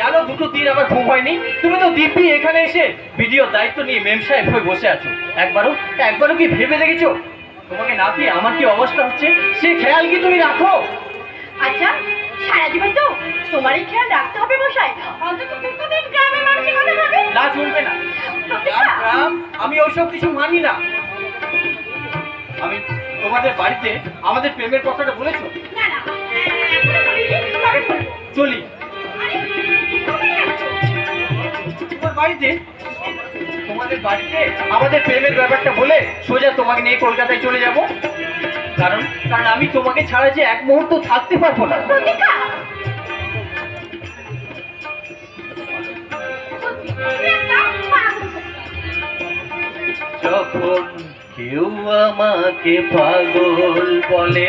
জানো দুটো দিন আমার ঘুম হয়নি। তুমি তো দিব্যি এখানে এসে ভিডিও দায়িত্ব নিয়ে মেম সাহেব হয়ে বসে আছো। একবারও কি ভেবে দেখেছো তোমাকে না পেয়ে আমার কি অবস্থা হচ্ছে? সে খেয়াল কি তুমি রাখো? আচ্ছা, সারা জীবন তো তোমারই খেয়াল রাখতে হবে মশাই। অন্তত দুদিন গ্রামের মানুষের কথা ভাবে। না চলবে না। গ্রাম আমি ওইসব কিছু মানি না। আমি তোমাদের বাড়িতে আমাদের প্রেমের কথাটা বলেছো? না না, এখনো বলিনি, তবে বলবো। চলি আরে, তুমি যাচ্ছো? তোমাদের বাড়িতে আমাদের প্রেমের ব্যাপারটা বলে সোজা তোমাকে নিয়ে কলকাতায় চলে যাব। কারণ আমি তোমাকে ছাড়া যে এক মুহূর্ত থাকতে পারবো না। প্রতীক্ষা, তুমি একটা পাগল। যখন কেউ আমাকে পাগল বলে,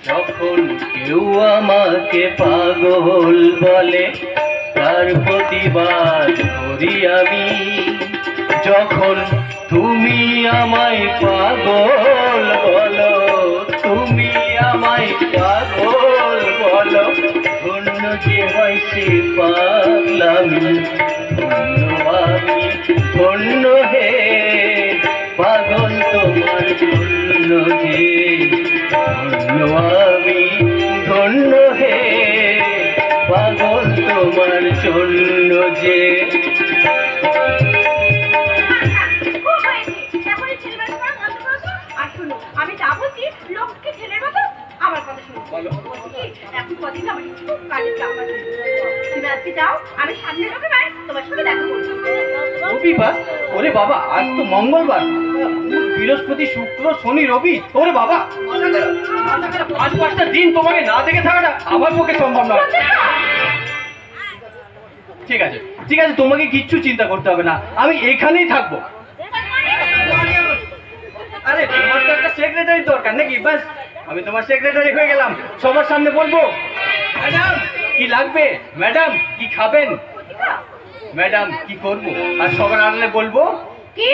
যখন কেউ আমাকে পাগল বলে, তার প্রতিবাদ করি আমি। যখন তুমি আমায় পাগল বলো, তুমি আমায় পাগল বলো, ধন্য যে হয় সে পাগলামি, ধন্য আমি, ধন্য হে পাগল তোমার জন্য যে, ধন্য আমি, ধন্য হে পাগল তোমার জন্য যে। খুব হয়েছে, এখনই ছেলেবেলা করা বন্ধ করো তো। আর শোনো, আমি যা বলছি লোককে ছেলের মতো আমার কথা শুনো। বলছি কি, এখন কদিন আমার খুব কাজের চাপ আছে। তুমি আজকে যাও, আমি সামনের রবিবার তোমার সঙ্গে দেখা করবো। রবিবার? ওরে বাবা, আজ তো মঙ্গলবার। বুধ, বৃহস্পতি, শুক্র, শনি, রবি। ওরে বাবা, 5-5টা দিন তোমাকে না দেখে থাকাটা আমার পক্ষে সম্ভব নয়। ঠিক আছে ঠিক আছে, তোমাকে কিচ্ছু চিন্তা করতে হবে না, আমি এখানেই থাকবো। আরে তোমার তো একটা সেক্রেটারি দরকার নাকি? ব্যাস, আমি তোমার সেক্রেটারি হয়ে গেলাম। সবার সামনে বলবো, ম্যাডাম কি লাগবে, ম্যাডাম কি খাবেন, ম্যাডাম কি করবো, আর সবার আড়ালে বলবো কি?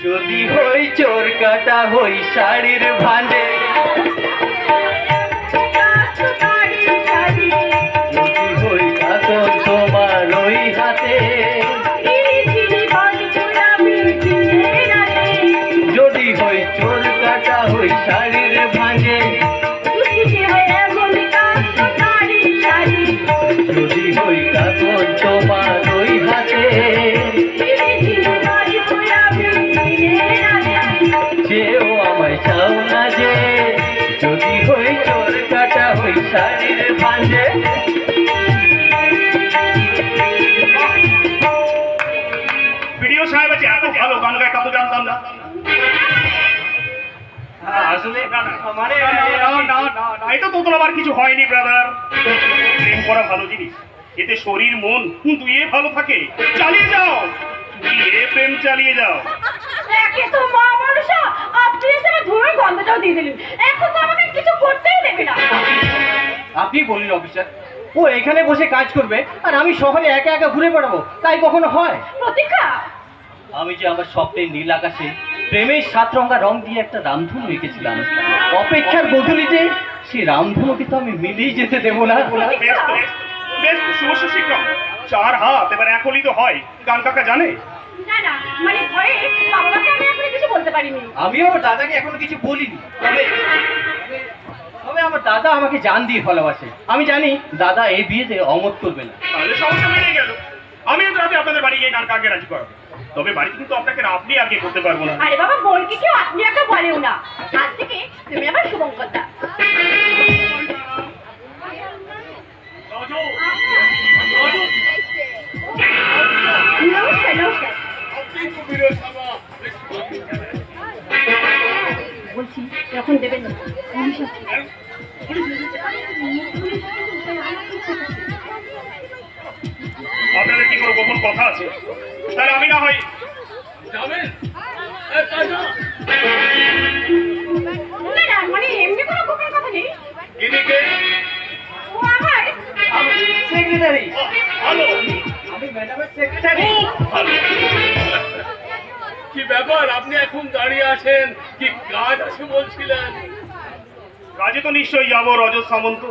যদি হই চোর কাটা হই শাড়ির ভাঁজে, যদি হই কাগজ তোমার ওই হাতে, যদি হই চোর কাটা হই শাড়ির ভাঁজে, যদি হই কাগজ তোমার ওই হাতে, যেও আমায় চাও না যে, যদি হই চোর কাটা হই শাড়ির ভাঁজে। ভিডিও সাহেব আছে, এত ভালো গান গায়, তা তো জানতাম না। আসলে মানে এটা তো তোমার কিছু হয়নি ব্রাদার। প্রেম করা ভালো জিনিস, এতে শরীর মন দুয়ে ভালো থাকে। চালিয়ে যাও, এ প্রেম চালিয়ে যাও। একে তো মা মানুষা, আপনি এসে আমার ধুলোর গন্ধটাও দিয়ে দিলেন। এখন তো আমাকে কিছু করতেই দেবে না। আপনি বললেন অফিসার, ও এখানে বসে কাজ করবে আর আমি শহরে একা একা ঘুরে বেড়াবো, তাই কখনো হয়? প্রতীক্ষা, আমি যে আমার স্বপ্নের নীল আকাশে প্রেমের 7 রঙা রং দিয়ে একটা রামধনু এঁকেছিলাম, অপেক্ষার বদলিতে সেই রামধনুকে তো আমি মিলেই যেতে দেবো না। বেশ বেশ বেশ, শুভশ্রী শিক্ষক 4 হাত এবার একলি তো হয়। গান কাকা জানে? না না, মানে ভয়ে বাবাকে আমি এখন কিছু বলতে পারিনি। আমিও আমার দাদাকে এখনো কিছু বলিনি, তবে আমার দাদা আমাকে জান দিয়ে ভালোবাসে। আমি জানি দাদা এই বিয়েতে অমত করবে না। তাহলে সমস্যা মিলে গেল। আমি তো রাতে আপনাদের বাড়ি গিয়ে গান কাকে রাজি করাবো, তবে বাড়িতে কিন্তু আপনাকে আপনি আগে করতে পারবো না। আরে বাবা, বোনকে কেউ আপনি একটা বলেও না। আজ থেকে তুমি আমার শুভঙ্করদা। নমস্কার নমস্কার। বলছি এখন দেবেন না, পুলিশ আসছে। আপনাদের কি কোনো গোপন কথা আছে? তাহলে আমি না হয় যাবেন। না না, মানে এমনি কোনো গোপন কথা নেই। সেক্রেটারি। ভালো আমি ম্যাডামের সেক্রেটারি। ভালো। কি ব্যাপার, আপনি এখন দাঁড়িয়ে আছেন? কি কাজ আছে বলছিলেন? কাজে তো নিশ্চয়ই যাবো রজত সামন্ত,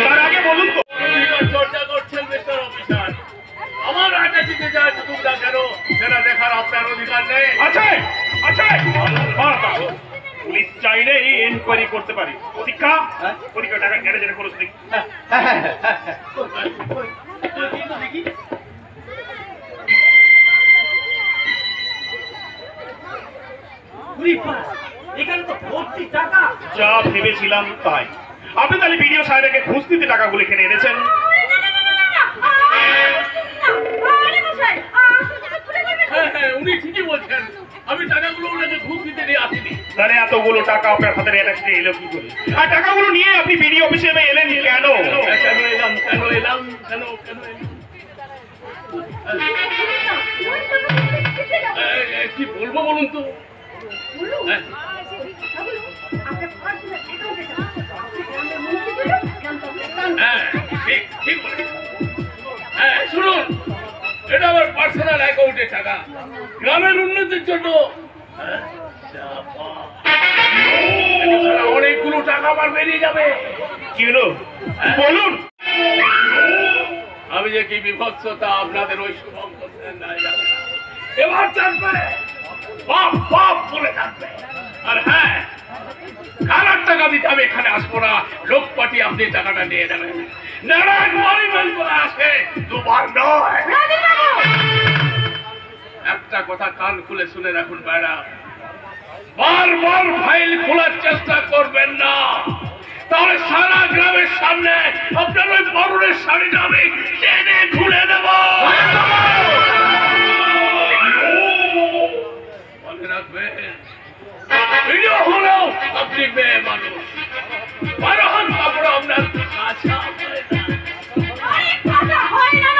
তার আগে বলুন তো। অধিকার চর্চা করছেন মিস্টার অফিসার। আমার আটাচিতে যায় টুকুটা কেন, সেটা দেখার আপনার অধিকার নেই। আছে আছে, পুলিশ চাইলে এনকোয়ারি করতে পারি। প্রতীক্ষা, প্রতীক্ষা টাকা গ্যারেজের খরচ দেখি। দেখি এখানে তো ভর্তি টাকা। যা ভেবেছিলাম তাই। আপনি তাহলে বিডিও সাহেবকে ঘুষ দিতে টাকাগুলো এখানে এনেছেন? হ্যাঁ, উনি ঠিকই বলছেন। আমি টাকাগুলো ওনাকে ঘুষ দিতে নিয়ে আসিনি। তাহলে এতগুলো টাকা আপনার হাতের অ্যাটাচে এলো কি করে? আর টাকাগুলো নিয়ে আপনি বিডিও অফিসে এলেন কেন? কেন এলাম? কি বলবো বলুন তো? হ্যাঁ, ঠিক বলেছেন। হ্যাঁ, শুনুন, এটা আমার পার্সোনাল অ্যাকাউন্টের টাকা, গ্রামের উন্নতির জন্য। অনেকগুলো টাকা আমার বেরিয়ে যাবে। কি হলো বলুন। আমি যে কি বিভৎসতা আপনাদের ওই শুভম করছেন না জানে না। এবার জানবে, বাপ বাপ বলে জানবে। আর হ্যাঁ, কারার টাকা দিতে আমি এখানে আসবো না। লোক পাঠিয়ে আপনি টাকাটা নিয়ে নেবেন। নারায়ণ মরিবেল বলে আসে, দুবার নয়। একটা কথা কান খুলে শুনে রাখুন বাইরা, বারবার ফাইল খোলার চেষ্টা করবেন না, তাহলে সারা গ্রামের সামনে আপনার ওই বরণের শাড়িটা আমি টেনে খুলে দেব। মনে রাখবেন, ভিডিও হলেও আপনি মেয়ে মানুষ, 12 হাত কাপড় আপনার কাছা হয় না।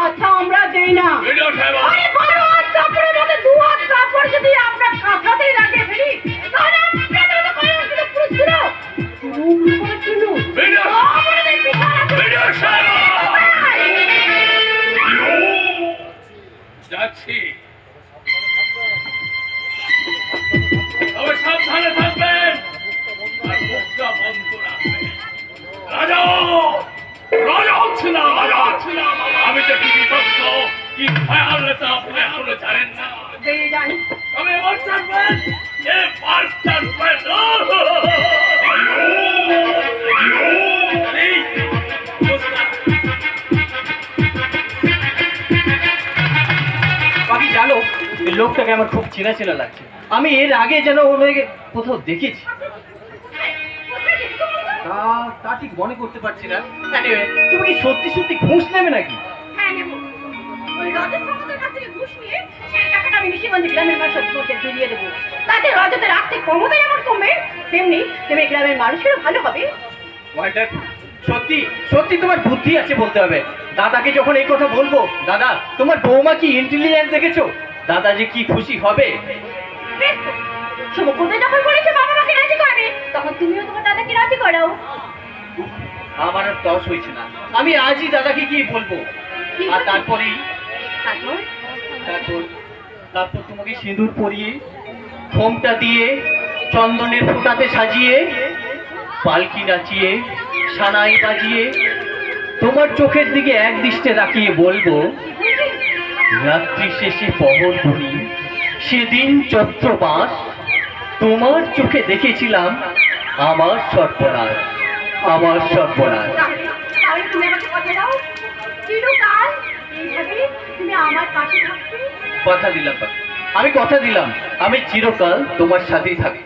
আচ্ছা, আমরা দেই না। ভিডিও সাহেব, আরে 12 হাত কাপড়ের মধ্যে 2 হাত কাপড় যদি আমরা কাঁথাতেই লাগিয়ে ফেলি, তাহলে আপনাদের তো কয়জন ছিল পুরুষ ছিল? ভিডিও ভিডিও সাহেব, যাচ্ছি। তবে সাবধানে থাকবেন আর মুখটা বন্ধ রাখবেন। রাজা রাজা হচ্ছে না, রাজা হচ্ছে না। আমি যে কি বিভৎস, কি ভয়াল তা আপনি এখনো জানেন না। জানি। তবে এবার জানবেন, এবার জানবেন। বাকি জানো, এই লোকটাকে আমার খুব চেনা চেনা লাগছে। আমি এর আগে যেন ওনাকে কোথাও দেখেছি। তা ঠিক মনে করতে পারছি না। Anyway, তুমি কি সত্যি সত্যি ঘুষ নেবে নাকি? হ্যাঁ, নেব। ওই রজত সামন্তের কাছ থেকে ঘুষ নিয়ে সেই টাকাটা আমি নিশিগঞ্জ গ্রামের মানুষকে ফিরিয়ে দেবো। তাতে রজতের আর্থিক ক্ষমতা যেমন কমবে, তেমনি গ্রামের মানুষেরও ভালো হবে। সত্যি সত্যি তোমার বুদ্ধি আছে বলতে হবে। দাদাকে যখন এই কথা বলবো, দাদা তোমার বৌমা কি ইন্টেলিজেন্ট দেখেছো, দাদা যে কি খুশি হবে। বেশ তো। সমুদ্রে যখন বলেছে বাবা মাকে রাজি করবে, তখন তুমিও তোমার দাদাকে রাজি করাও। আমার আর তস হয়েছে না। আমি আজই দাদাকে গিয়ে বলবো। আর তারপরেই তারপর তারপর তারপর তোমাকে সিঁদুর পরিয়ে, ঘোমটা দিয়ে, চন্দনের ফোঁটাতে সাজিয়ে, পালকি নাচিয়ে, সানাই বাজিয়ে, তোমার চোখের দিকে এক দৃষ্টে তাকিয়ে বলবো, রাত্রি শেষে পহর করি, সেদিন চৈত্র মাস, তোমার চোখে দেখেছিলাম আমার সর্বনাশ, আমার সর্বনাশ। তাহলে তুমি আমাকে কথা দাও, চিরকাল এইভাবে তুমি আমার পাশে থাকবে। কথা দিলাম, আমি কথা দিলাম, আমি চিরকাল তোমার সাথেই থাকি।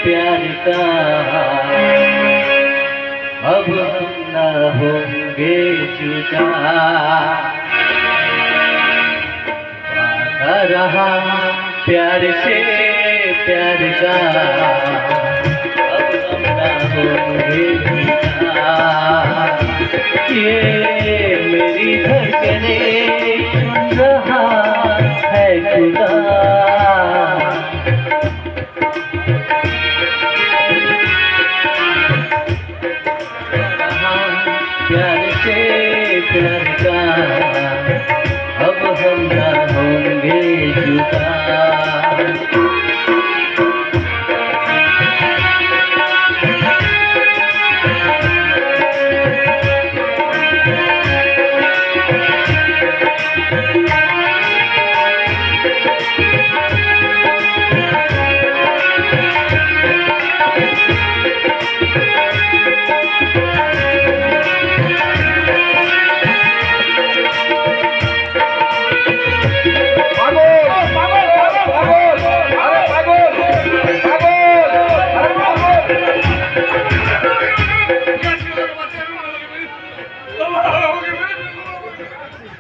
प्यार का अब हम न होंगे जुदा, वादा रहा प्यार से प्यार का अब हम न होंगे जुदा। ये मेरी धड़कने सुन रहा है হন্ডা হঙ্গে জুতা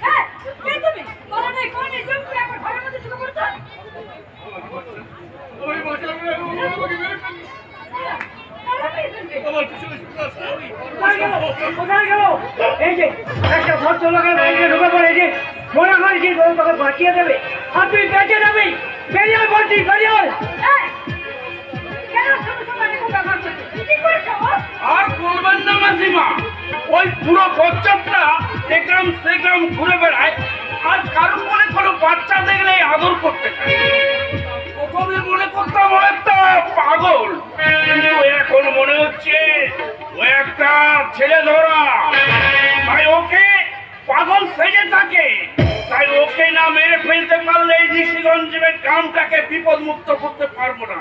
হ্যাঁ, কে তুমি? বলো নাই, কোন এই জন্য তুমি আমার ঘরের মধ্যে ঢুকে পড়েছো? ওই বাঁচাবে না, আমাকে মেরে ফেলবে। কারা পেয়েছে? আমার পিছনে ছুটে আসছে, আমি- কোথায় গেল? এই যে একটা ভদ্রলোকের বাড়িতে ঢুকে পড়ে যে মনে হয় যে বউ তোকে বাঁচিয়ে দেবে আর তুই বেঁচে যাবি। বেরিয়ে বলছি বেরিয়ে এই, কেন শুধু তোমার এরকম ব্যবহার করছো? কি করেছো? আর বলবেন না মাসিমা, ওই পুরো বচ্চাটা একরাম সেগ্রাম ঘুরে বেড়ায় আর কারো মনে কোনো বাচ্চা দেখলে আদর করতে চায়। প্রথমে মনে করতাম ও একটা পাগল, কিন্তু এখন মনে হচ্ছে ও একটা ছেলে ধরা। তাই ওকে পাগল সেজে থাকে, তাই ওকে না মেরে ফেলতে পারলে এই ঋষিগঞ্জের গ্রামটাকে বিপদ মুক্ত করতে পারবো না।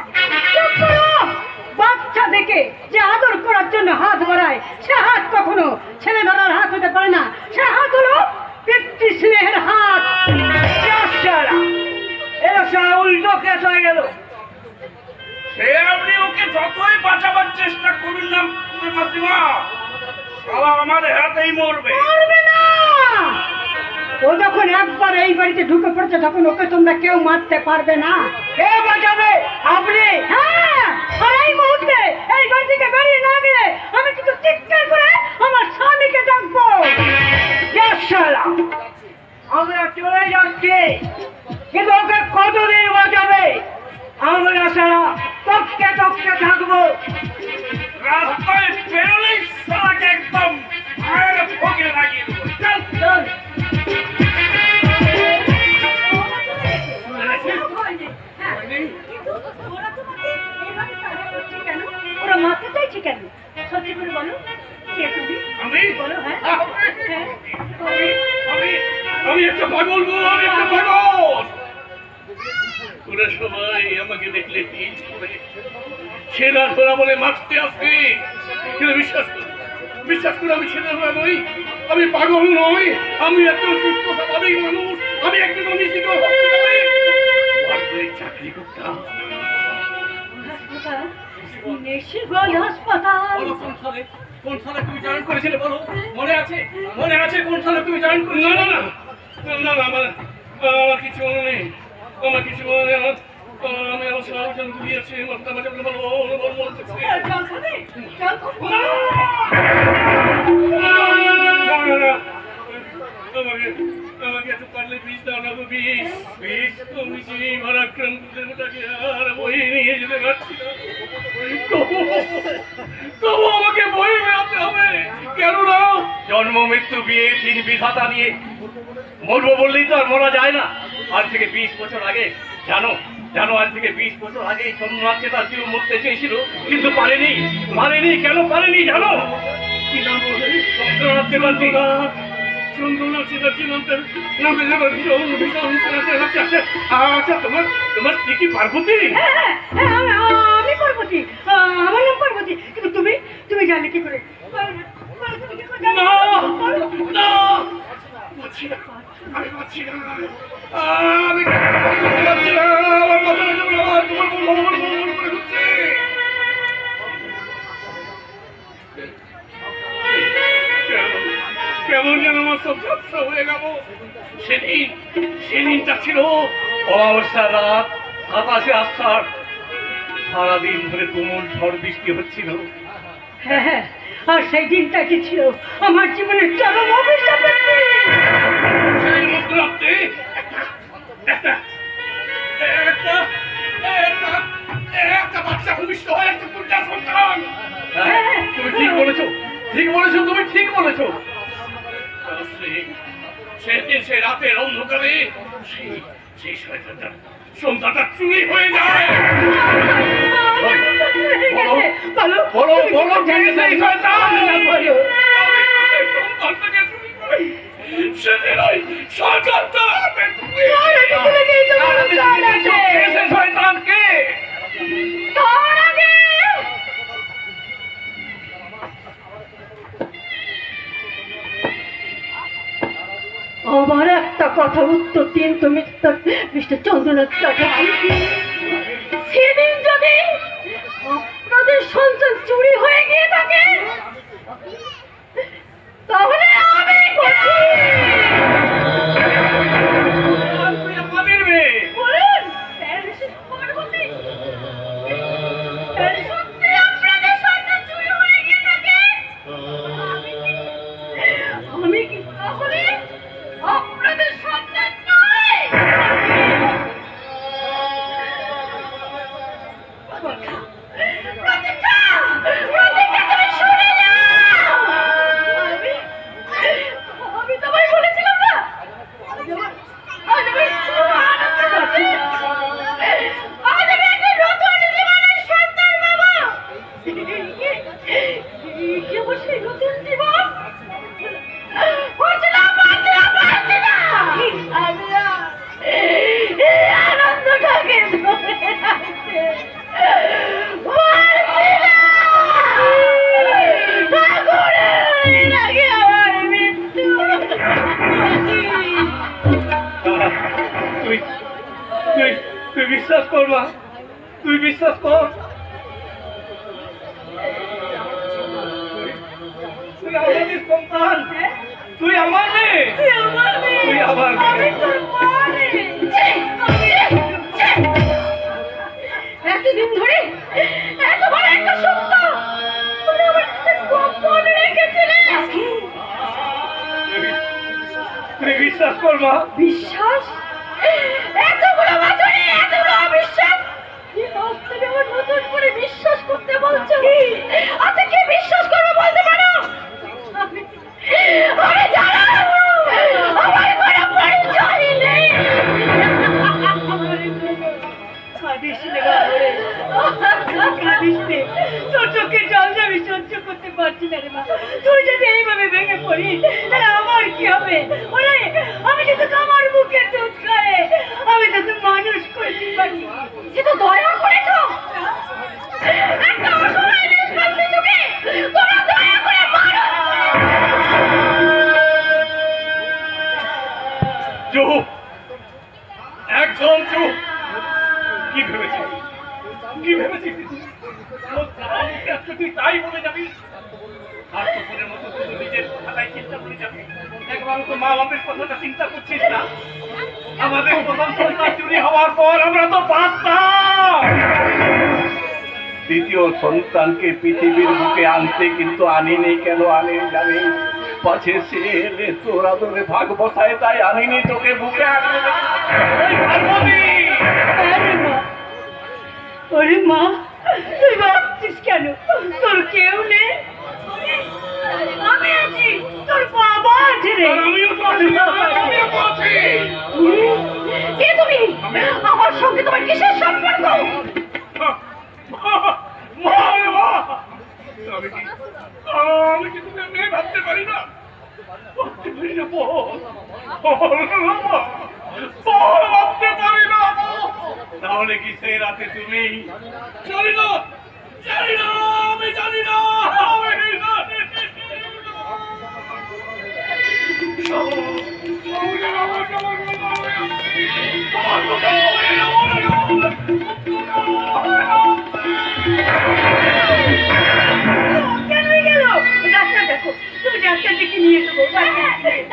চুপ করো! বাচ্চা দেখে যে আদর করার জন্য হাত বাড়ায় সে হাত কখনো ছেলে ধরার হাত হতে পারে না। সে হাত হলো পিতৃ স্নেহের হাত। এটা উল্টো কেস হয়ে গেল। সে আপনি ওকে যতই বাঁচাবার চেষ্টা করুন না মাসিমা, সারা আমার হাতেই মরবে। পারবে না। ও যখন একবার এই বাড়িতে ঢুকে পড়েছে তখন ওকে তোমরা কেউ মারতে পারবে না। কে বাঁচাবে? আপনি? হ্যাঁ, আর এই মুহূর্তে এই বাড়ি থেকে বেরিয়ে না গেলে আমি কিন্তু চিৎকার করে আমার স্বামীকে ডাকবো। আমরা চলে যাচ্ছি, কিন্তু ওকে কতদিন বাঁচাবে? আমরা সারা টপকে টপকে থাকবো। রাস্তায় বেরোলেই সারাকে একদম আয়ের ভোগে লাগিয়ে দেবো। চল চল। ওরা তোমাকে এইভাবে তাড়া করছে কেন? ওরা মারতে চাইছে কেন? সত্যি করে বলো, কে তুমি? আমি? বলো। হ্যাঁ হ্যাঁ, আমি একটা পাগল গো, আমি একটা পাগল। ওরা সবাই আমাকে দেখলে টিচ করে ছেলে ধরা বলে মারতে আসবে, কিন্তু বিশ্বাস করে আমি ছেলে ধরা নই, আমি পাগল নই, আমি একজন সুস্থ স্বাভাবিক মানুষ, আমি একজন নিশ্চিত চাকরি করতাম। হাসপাতাল, নিশিগঞ্জ হাসপাতাল। বলো কোন সালে তুমি জয়েন করেছিলে, বলো মনে আছে কোন সালে তুমি জয়েন করেছিলে? না আমার কিছু মনে নেই, আমার কিছু মনে নেই। আমি আমার সব ঘুরিয়েছি, মাথা মাঝে বলতেছি জল খাবে? জল খাবে? আমাকে একটু পারলে বিষ দাও না, বিষ তুমি যে ভারাক্রান্তটাকে আর বই নিয়ে যেতে পারছি না, তবু আমাকে বই বেড়াতে হবে। কেন না? জন্ম মৃত্যু বিয়ে 3 বিধাতা নিয়ে মরবো বললেই তো আর মরা যায় না। আজ থেকে 20 বছর আগে জানো আজ থেকে 20 বছর আগে চন্দ্রনাথকে তার কেউ মরতে চেয়েছিল, কিন্তু পারেনি। কেন পারেনি জানো? কি নাম বলে? চন্দ্রনাথকে তার চন্দ্রনাথ চ্যাটার্জি নামে আচ্ছা, তোমার স্ত্রী কি পার্বতী? হ্যাঁ, আমি পার্বতী, আমার নাম পার্বতী। কিন্তু তুমি জানলে কি করে? তুমি কি করে জানলে? না, পাচ্ছি না, আমি পাচ্ছি না, আমি পাচ্ছি না, আমার কথা তোমার ভগবান করে হচ্ছে। কেমন যেন আমার সব ঝাপসা হয়ে গেল। সেদিনটা ছিল অমাবস্যার রাত, 27শে আষাঢ়। সারাদিন ধরে তুমুল ঝড় বৃষ্টি হচ্ছিল। হ্যাঁ, আর সেই দিনটা কি ছিল আমার জীবনের চরম অভিশাপের দিন। সেই মধ্যরাত্রে একটা বাচ্চা ভূমিষ্ঠ হয়, একটা কন্যা সন্তান। তুমি ঠিক বলেছো, তুমি ঠিক বলেছো। সেদিন সে রাতের অন্ধকারে সেই শয়তানটা সন্ধ্যাটা চুরি হয়ে যায়। বলো বলো বলো কে সেই শয়তান? বলো। আমি তো সেই সন্তানটাকে চুরি করি। সেদিন ওই শয়তানটা হাতে তুলে কে সেই শয়তান কে? আমার একটা কথা উত্তর দিন তুমি, মিস্টার চন্দ্রনাথ চ্যাটার্জি। সেদিন যদি আপনাদের সন্তান চুরি হয়ে গিয়ে থাকে তাহলে আমি আমাদের মেয়ে বলুন সত্যি আপনাদের সন্তান চুরি হয়ে গিয়ে থাকে আমি কি তাহলে আপনাদের সন্তান নয়? প্রতীক্ষা, প্রতীক্ষা, তুমি শুনে যাও। আমি তোমায় বলেছিলাম না আজ আমি খুব আনন্দ করছি। আজ আমি একটা নতুন জীবনের সন্তান পাবো। কি আমার সেই নতুন জীবন? পারছি না, পারছি না, পারছি না। আমি এই আনন্দটাকে ধরে রাখতে পারছি না। ঠাকুরের লাগে আমার মৃত্যু। তুই তুই তুই বিশ্বাস কর মা, তুই বিশ্বাস কর। তুই আমাদের সন্তান, তুই আমার মেয়ে, তুই আমার মেয়ে, তুই আমার মেয়ে। আমি তোর মা রে। এতদিন ধরে এত বড় একটা সত্য তুই আমার কাছে গোপন রেখেছিলি। তুই বিশ্বাস কর মা। বিশ্বাস? এতগুলো বছরে এতগুলো অবিশ্বাস, এই বাস্তবে আমার নতুন করে বিশ্বাস করতে বলছো? আচ্ছা কে বিশ্বাস করবে বলতে পারো? আমি জানো আমার কোনো পরিচয় নেই। কাঁদিস নে বাবুরে, কাঁদিস নে। তোর চোখের জল যে আমি সহ্য করতে পারছি না রে মা। তুই যদি এইভাবে ভেঙে পড়িস তাহলে আমার কি হবে? ওরে আমি কিন্তু আমার বুকের দুধ খায়, আমি তো মানুষ করেছি বাকি। সে তো দয়া করেছো একটা অসহায় নিষ্পাপ শিশুকে তোমরা দয়া করে মারো। চুপ, একদম চুপ। কি ভেবেছিস, কি ভেবেছিস? তুই তাই বলে যাবি? আর তোর মতো তুই নিজের কথাটাই চিন্তা করে যাবি? একবার তো মা বাপের কথাটা চিন্তা করছিস না? আমাদের প্রথম সন্তান চুরি হওয়ার পর আমরা তো বাঁচতাম। দ্বিতীয় সন্তানকে পৃথিবীর বুকে আনতে কিন্তু আনিনি। কেন আনিনি জানি? পাছে সে এলে তোর আদরে ভাগ বসায়, তাই আনিনি তোকে বুকে আনতে। ওরে মা, তুই ভাবছিস কেন তোর কেউ নেই? আমি আছি, তোর বাবা আছে রে। আমিও তো আছি, আমিও তো আছি। কে তুমি? আমার সঙ্গে তোমার কিসের সম্পর্ক? আমি কি তোকে মেয়ে ভাবতে পারি না? ভাবতে পারি না, ভাবতে পারি না। তাহলে কি সেই রাতে তুমি? জানি না, জানি না, আমি জানি না, আমি জানি কেন গেল? ডাক্তার দেখো, তুমি ডাক্তার ডেকে নিয়ে যাবো।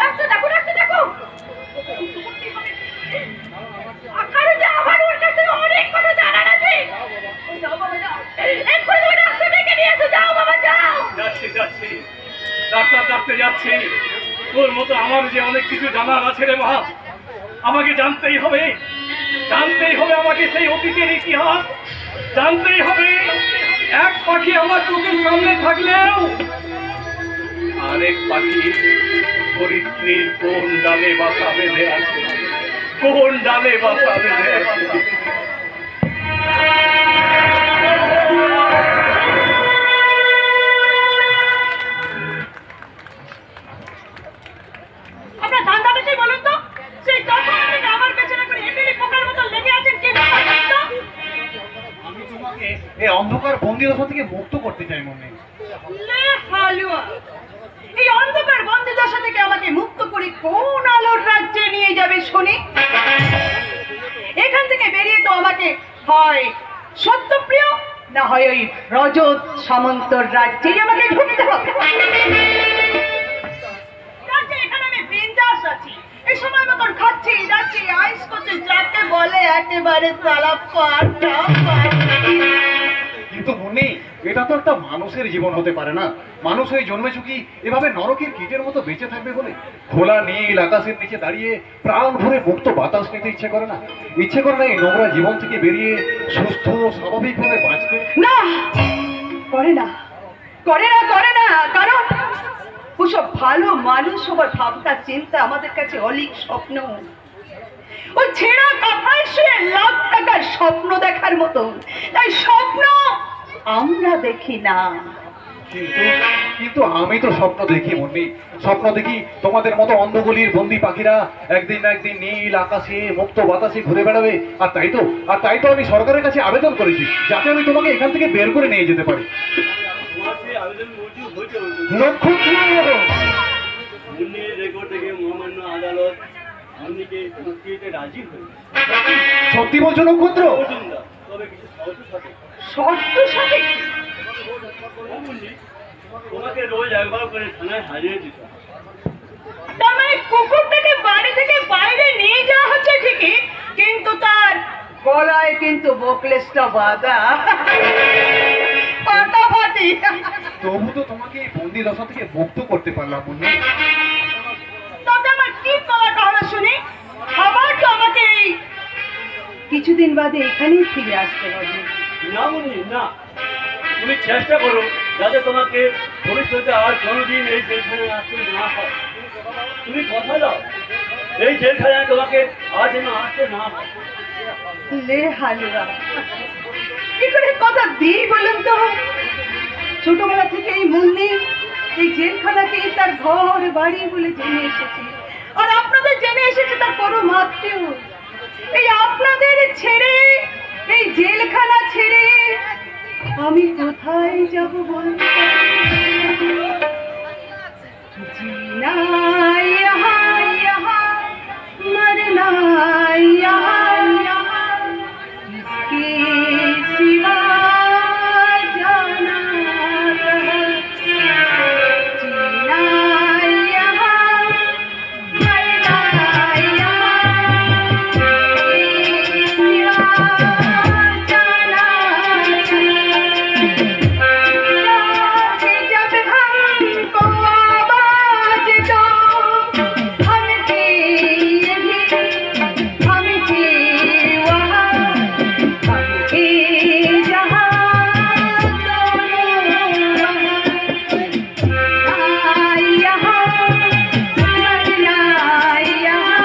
ডাক্তার দেখো, ডাক্তার দেখো। আরে যা, আমার ওর কাছ থেকে অনেক কথা জানার আছে। যাও বাবা যাও, এক্ষুনি তুমি ডাক্তার ডেকে নিয়ে এসো। যাও বাবা যাও। যাচ্ছি যাচ্ছি, ডাক্তার ডাকতে যাচ্ছি। তোর মতো আমার যে অনেক কিছু জানার আছে রে মা। আমাকে জানতেই হবে, জানতেই হবে আমাকে সেই অতীতের ইতিহাস জানতেই হবে। এক পাখি আমার চোখের সামনে থাকলেও আরেক পাখি ধরিত্রীর কোন ডালে বাসা বেঁধে আছে, কোন ডালে বাসা বেঁধে আছে। আপনার ধান্দাটা কি বলুন তো? সেই তখন থেকে আমার পেছনে করে এমনি পোকার মতো লেগে আছেন, কি ব্যাপার বলুন তো? আমি তোমাকে এই অন্ধকার বন্দি দশা থেকে মুক্ত করতে চাই মুন্নি। লে হালুয়া, এই অন্ধকার বন্দি দশা থেকে আমাকে মুক্ত করে কোন আলোর রাজ্যে নিয়ে যাবে শুনি? এখান থেকে বেরিয়ে তো আমাকে হয় সত্যপ্রিয়, না হয় ওই রজত সামন্তর রাজ্যেই আমাকে ঢুকতে হবে। রাজ্যে এখানে আমি বিন্দাস আছি, এই সময় মতন খাচ্ছি যাচ্ছি আইস করছি, যাকে বলে একেবারে সালা পাটা। কিন্তু মুন্নি, এটা তো একটা মানুষের জীবন হতে পারে না। মানুষ হয়ে জন্মেছ কি এভাবে নরকের কীটের মতো বেঁচে থাকবে বলে? খোলা নীল আকাশের নিচে দাঁড়িয়ে প্রাণ ভরে মুক্ত বাতাস নিতে ইচ্ছে করে না? ইচ্ছে করে না এই নোংরা জীবন থেকে বেরিয়ে সুস্থ স্বাভাবিকভাবে বাঁচতে? না, করে না, করে না, করে না, কারণ ওসব ভালো মানুষ হবার ভাবনা চিন্তা আমাদের কাছে অলিক স্বপ্ন। ওই ছেঁড়া কাঁথায় শুয়ে লাখ টাকার স্বপ্ন দেখার মতো, তাই স্বপ্ন আমরা দেখি না। কিন্তু কিন্তু আমি তো স্বপ্ন দেখি মুন্নি, স্বপ্ন দেখি তোমাদের মতো অন্ধগলির বন্দি পাখিরা একদিন না একদিন নীল আকাশে মুক্ত বাতাসে ঘুরে বেড়াবে। আর তাই তো আমি সরকারের কাছে আবেদন করেছি যাতে আমি তোমাকে এখান থেকে বের করে নিয়ে যেতে পারি। তোমার সেই আবেদন মঞ্জুর হয়েছে। নক্ষত্র মুন্নির রেকর্ড থেকে মহামান্য আদালত মুন্নিকে মুক্তি দিতে রাজি হয়েছে। সত্যি বলছো নক্ষত্র? অর্জুনদা, তবে কিছু শর্ত থাকে। শর্ত সাপেক্ষ? মুন্নি, তোমাকে রোজ একবার করে থানায় হাজিরে দিতে হবে। তার মানে কুকুরটাকে বাড়ি থেকে বাইরে নিয়ে যাওয়া হচ্ছে ঠিকই, কিন্তু তার গলায় কিন্তু বোকলেসটা বাঁধা, ফাটাফাটি। তবু তো তোমাকে এই বন্দি দশা থেকে মুক্ত করতে পারলাম মুন্নি। তবে আমার কি করাটা হবে শুনি? আবার তো আমাকে এই কিছুদিন বাদে এখানেই ফিরে আসতে হবে। না মুন্নি, না, তুমি চেষ্টা করো যাতে তোমাকে ভবিষ্যতে আর কোনোদিন এই জেলখানায় আসতে না হয়। তুমি কথা দাও এই জেলখানায় তোমাকে আর যেন আসতে না হয়। লে হালুয়া, কি করে কথা দিই বলুন তো? ছোটবেলা থেকে এই মুন্নি এই জেলখানাকেই তার ঘর বাড়ি বলে জেনে এসেছি, আর আপনাদের জেনে এসেছে তার পরম আত্মীয়। এই আপনাদের ছেড়ে, এই জেলখানা ছেড়ে আমি কোথায় যাব বলতে जीना यहाँ यहाँ मरना यहाँ यहाँ इसके सिवा जाना कहाँ? जीना यहाँ मरना यहाँ इसके सिवा जाना जब हमको आवाज दो, हम थे यहीं, हम थे वहाँ, हम थे जहाँ, दोनों वहाँ। यहाँ मरना यहाँ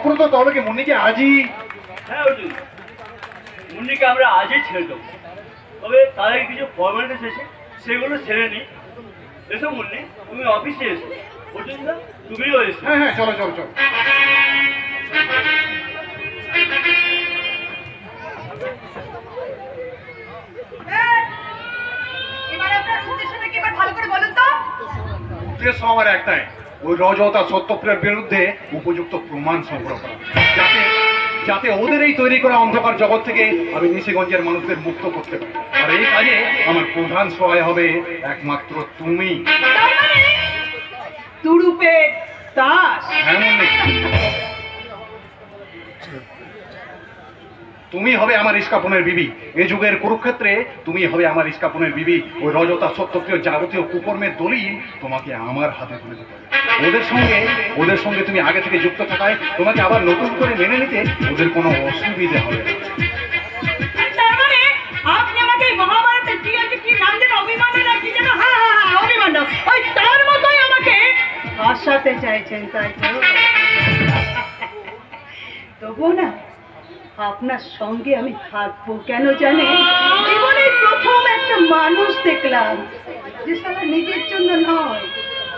চক্রধর, তাহলে কি মুন্নিকে আজই? হ্যাঁ অর্জুন, মুন্নিকে আমরা আজই ছেড়ে দেবো, তবে তার আগে কিছু ফর্মালিটিস এসে সেগুলো ছেড়ে নিই। এসো মুন্নি, তুমি অফিসে এসো। অর্জুন দা, তুমিও এসো। হ্যাঁ হ্যাঁ, চলো চলো চলো। এবার আপনার উদ্দেশ্যটা কি এবার ভালো করে বলুন তো। উদ্দেশ্য আমার একটাই, ওই রজত আর সত্যপ্রিয়ার বিরুদ্ধে উপযুক্ত প্রমাণ সংগ্রহ করা, যাতে যাতে ওদের এই তৈরি করা অন্ধকার জগৎ থেকে আমি নিশিগঞ্জের মানুষদের মুক্ত করতে পারি। আর এই কাজে আমার প্রধান সহায় হবে একমাত্র তুমি। তুরুপের দাস। হ্যাঁ মুন্নি, তুমি হবে আমার ইস্কাপনের বিবি। এই যুগের কুরুক্ষেত্রে তুমি হবে আমার ইস্কাপনের বিবি। ওই রজতা সত্যপ্রিয় যাবতীয় কুকর্মের দলিল তোমাকে আমার হাতে তুলে দিতে হবে। ওদের সঙ্গে তুমি আগে থেকে যুক্ত থাকায় তোমাকে আবার নতুন করে মেনে নিতে ওদের কোনো অসুবিধে হবে না। তার মানে আপনি আমাকে মহাভারতের কি নাম যেন, অভিমানের কি যেন, হ্যাঁ হ্যাঁ হ্যাঁ অভিমান্ডব, ওই তার মতোই আমাকে আসাতে চাইছেন, তাই তো? তবুও না, আপনার সঙ্গে আমি থাকবো কেন জানেন? জীবনের প্রথম একটা মানুষ দেখলাম যে সারা নিজের জন্য নয়,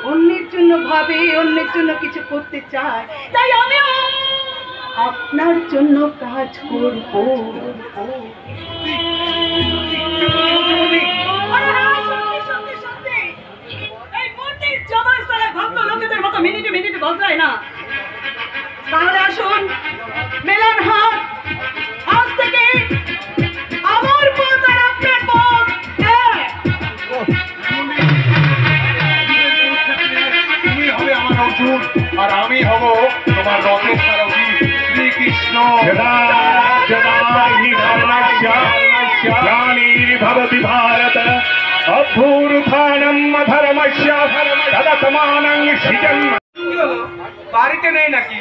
অন্যের জন্য ভাবে, অন্যের জন্য কিছু করতে চায়। তাই আমিও আপনার জন্য কাজ করবো। এই মন্দির জমাস তারা ভক্ত লোকেদের মতো মিনিটে মিনিটে বদলায় না। তাহলে আসুন, মেলার হাত। আজ থেকে আমার পথ আর আপনার পথ এক। তুমি হবে আমার অর্জুন, আর আমি হব তোমার রথের সারথি শ্রীকৃষ্ণ। ভবতি ভারত অভ্যুত্থানম ধর্মস্য তদতমানং সৃজন্ম। কি হলো, বাড়িতে নেই নাকি?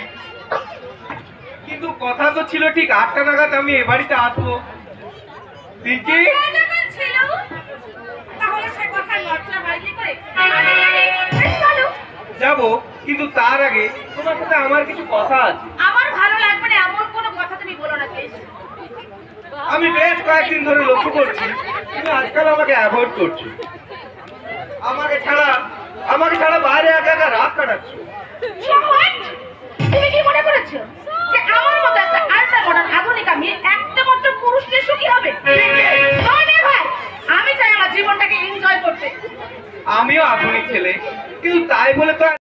কিন্তু কথা তো ছিল ঠিক 8টা নাগাদ আমি এ বাড়িতে আসবো। পিঙ্কি, ছিল তাহলে সে কথা লজ্জা বাড়ি করে যাবো, কিন্তু তার আগে তোমার সাথে আমার কিছু কথা আছে। আমার ভালো লাগবে না এমন কোনো কথা তুমি বলো না প্লিজ। আমি বেশ কয়েকদিন ধরে লক্ষ্য করছি তুমি আজকাল আমাকে অ্যাভয়েড করছো। আমাকে ছাড়া বাইরে একা একা রাত কাটাচ্ছো। তুমি কি মনে করেছো যে আমার মতো একটা আল্ট্রা মডার্ন আধুনিক আমি একটা মাত্র পুরুষ নিয়ে সুখী হবে? নয় ভাই, আমি চাই আমার জীবনটাকে এনজয় করতে। আমিও আধুনিক ছেলে, কিন্তু তাই বলে তো